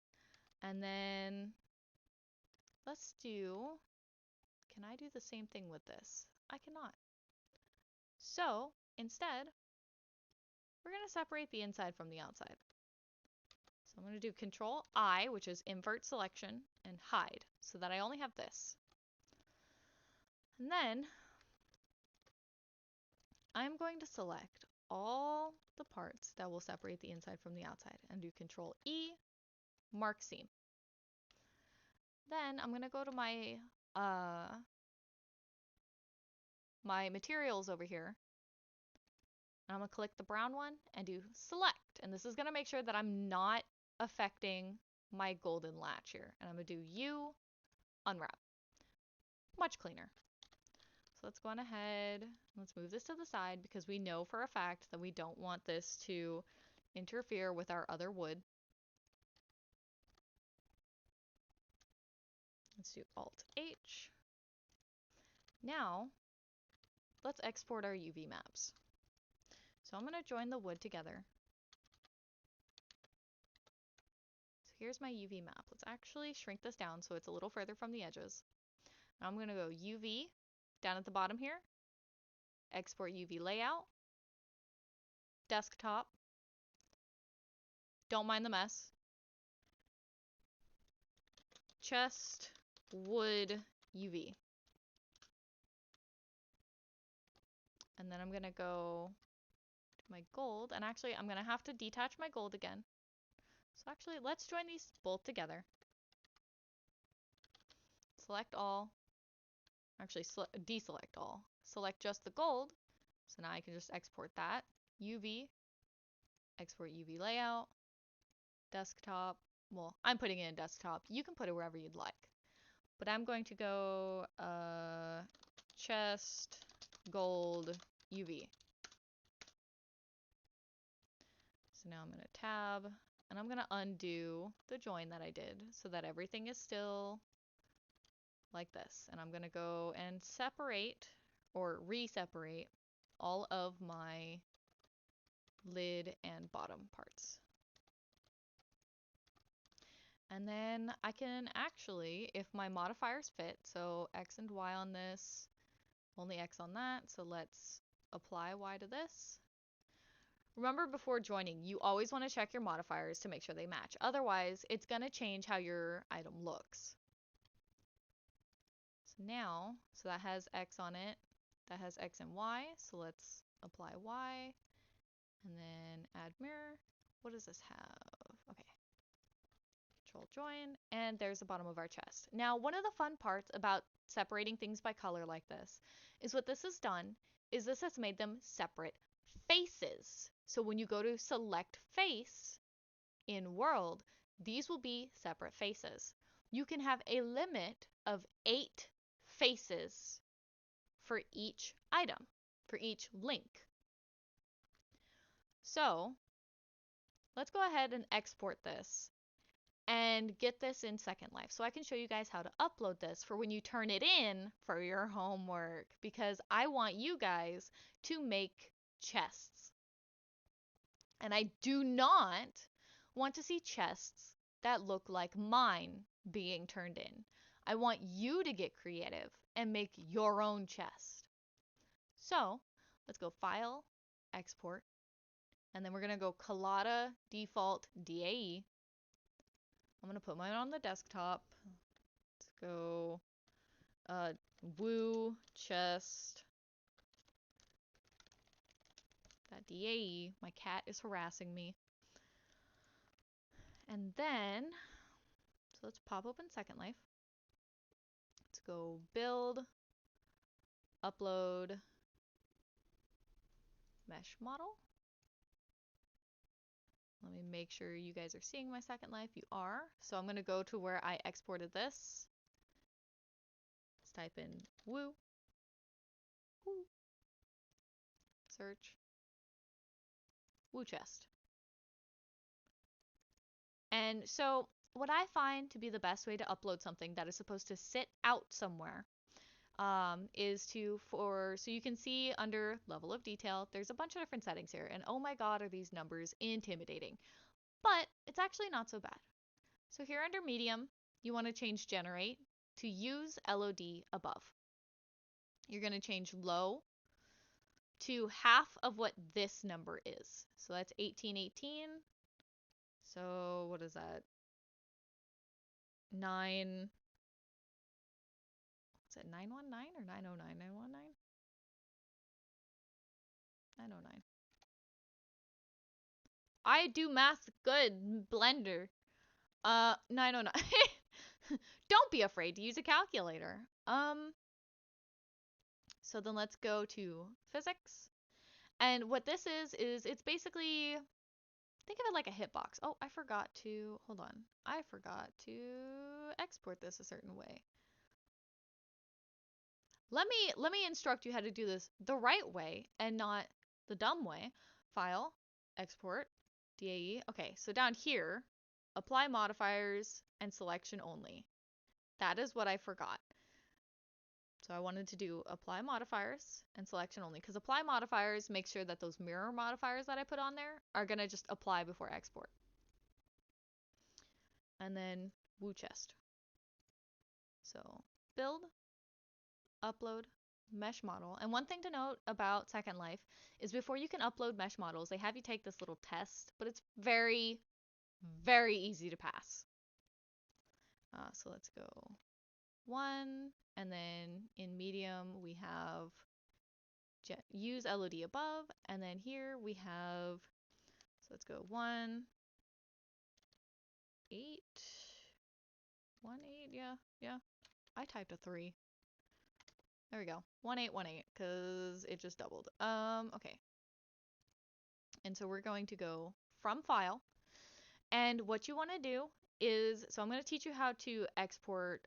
And then let's do, can I do the same thing with this? I cannot. So instead, we're going to separate the inside from the outside. So I'm going to do Control I, which is invert selection, and hide, so that I only have this. And then I'm going to select all the parts that will separate the inside from the outside and do Control E, mark seam. Then I'm going to go to my materials over here. And I'm going to click the brown one and do select. And this is going to make sure that I'm not affecting my golden latch here. And I'm going to do U, unwrap. Much cleaner. So let's go on ahead. Let's move this to the side because we know for a fact that we don't want this to interfere with our other wood. Let's do Alt H. Now, let's export our UV maps. So I'm going to join the wood together. So here's my UV map. Let's actually shrink this down so it's a little further from the edges. I'm going to go UV down at the bottom here, export UV layout, desktop, don't mind the mess, chest, wood, UV. And then I'm going to go to my gold, and actually I'm going to have to detach my gold again. So actually, let's join these both together. Select all. Actually, deselect all. Select just the gold. So now I can just export that. UV. Export UV layout. Desktop. Well, I'm putting it in desktop. You can put it wherever you'd like. But I'm going to go chest, gold, UV. So now I'm going to tab. And I'm going to undo the join that I did so that everything is still like this. And I'm going to go and separate or re-separate all of my lid and bottom parts. And then I can actually, if my modifiers fit, so X and Y on this, only X on that, so let's apply Y to this. Remember before joining, you always want to check your modifiers to make sure they match. Otherwise, it's going to change how your item looks. So now, so that has X on it, that has X and Y, so let's apply Y, and then add mirror. What does this have? Okay. Control join, and there's the bottom of our chest. Now, one of the fun parts about separating things by color like this is what this has done is this has made them separate faces. So when you go to select face in world, these will be separate faces. You can have a limit of 8 faces for each item, for each link. So let's go ahead and export this and get this in Secondlife so I can show you guys how to upload this for when you turn it in for your homework, because I want you guys to make chests. And I do not want to see chests that look like mine being turned in. I want you to get creative and make your own chest. So let's go File, Export, and then we're going to go Collada Default DAE. I'm going to put mine on the desktop. Let's go woo chest .dae. My cat is harassing me. And then, so let's pop open Secondlife. Let's go build, upload, mesh model. Let me make sure you guys are seeing my Secondlife. You are. So I'm going to go to where I exported this. Let's type in woo. Woo. Search. Woo chest. And so what I find to be the best way to upload something that is supposed to sit out somewhere is so you can see under level of detail, there's a bunch of different settings here. And oh my God, are these numbers intimidating. But it's actually not so bad. So here under medium, you want to change generate to use LOD above. You're going to change low to half of what this number is. So that's 1818. So what is that? 9. Is it 919 or 909? 919? 909. I do math good, Blender. 909. Don't be afraid to use a calculator. So then let's go to physics. And what this is it's basically, think of it like a hitbox. Oh, I forgot to, hold on. I forgot to export this a certain way. Let me instruct you how to do this the right way and not the dumb way. File, export, DAE. Okay, so down here, apply modifiers and selection only. That is what I forgot. So I wanted to do apply modifiers and selection only, because apply modifiers makes sure that those mirror modifiers that I put on there are gonna just apply before export. And then WHUTUBE. So build, upload, mesh model. And one thing to note about Secondlife is before you can upload mesh models, they have you take this little test, but it's very, very easy to pass. So let's go 1, and then in medium we have use LOD above, and then here we have, so let's go 1, 8, 1, 8, yeah. I typed a 3. There we go. 1818, because it just doubled. Okay. And so we're going to go from file. And what you want to do is, so I'm going to teach you how to export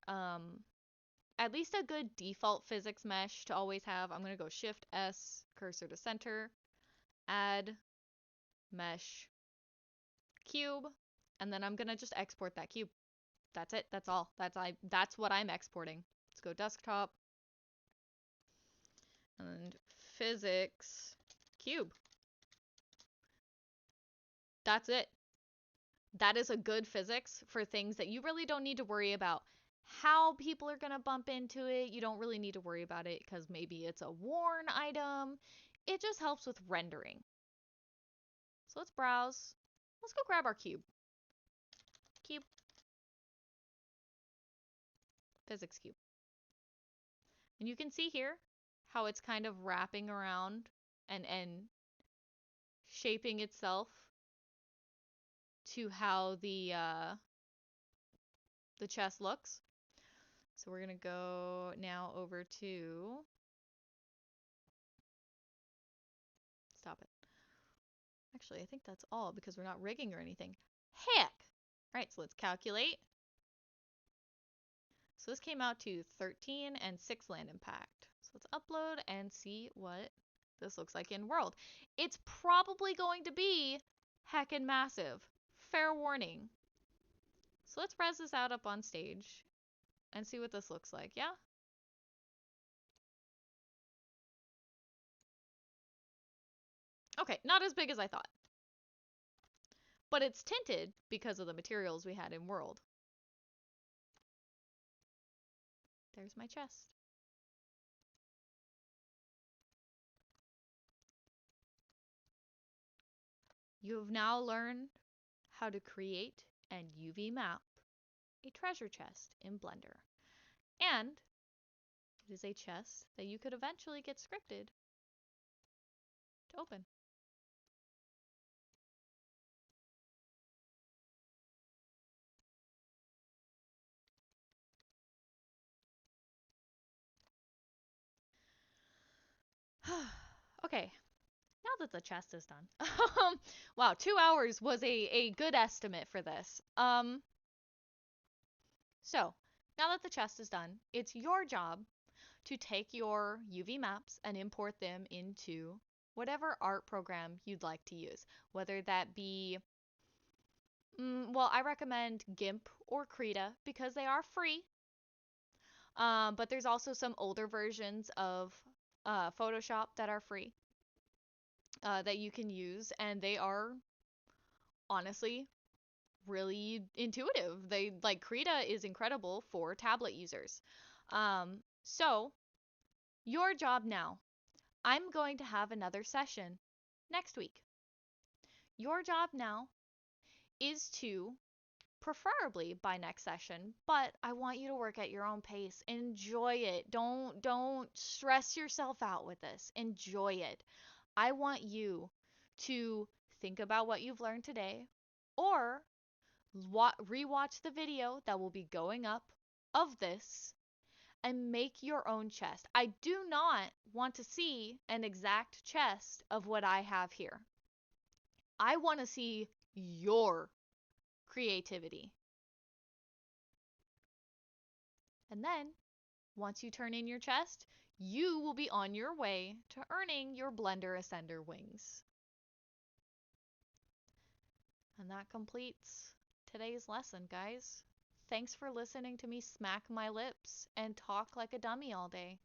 at least a good default physics mesh to always have. I'm going to go Shift S, cursor to center, add mesh cube, and then I'm going to just export that cube. That's it. That's all. That's what I'm exporting. Let's go desktop. And physics cube. That's it. That is a good physics for things that you really don't need to worry about how people are going to bump into it. You don't really need to worry about it because maybe it's a worn item. It just helps with rendering. So let's browse. Let's go grab our cube. Cube. Physics cube. And you can see here how it's kind of wrapping around and shaping itself to how the chest looks. So we're gonna go now over to, stop it. Actually, I think that's all because we're not rigging or anything. Heck! All right, so let's calculate. So this came out to 13 and 6 land impact. So let's upload and see what this looks like in world. It's probably going to be heckin' massive. Fair warning. So let's res this out up on stage and see what this looks like, yeah? Okay, not as big as I thought. But it's tinted because of the materials we had in world. There's my chest. You have now learned how to create and UV map a treasure chest in Blender. And it is a chest that you could eventually get scripted to open. Okay, now that the chest is done. Wow, 2 hours was a good estimate for this. So, now that the chest is done, it's your job to take your UV maps and import them into whatever art program you'd like to use. Whether that be, well, I recommend GIMP or Krita because they are free. But there's also some older versions of Photoshop that are free that you can use, and they are honestly really intuitive. They like Krita is incredible for tablet users. So your job now. I'm going to have another session next week. Your job now is to, preferably by next session, but I want you to work at your own pace. Enjoy it. Don't stress yourself out with this. Enjoy it. I want you to think about what you've learned today or rewatch the video that will be going up of this and make your own chest. I do not want to see an exact chest of what I have here. I want to see your creativity. And then, once you turn in your chest, you will be on your way to earning your Blender Ascender wings. And that completes today's lesson, guys. Thanks for listening to me smack my lips and talk like a dummy all day.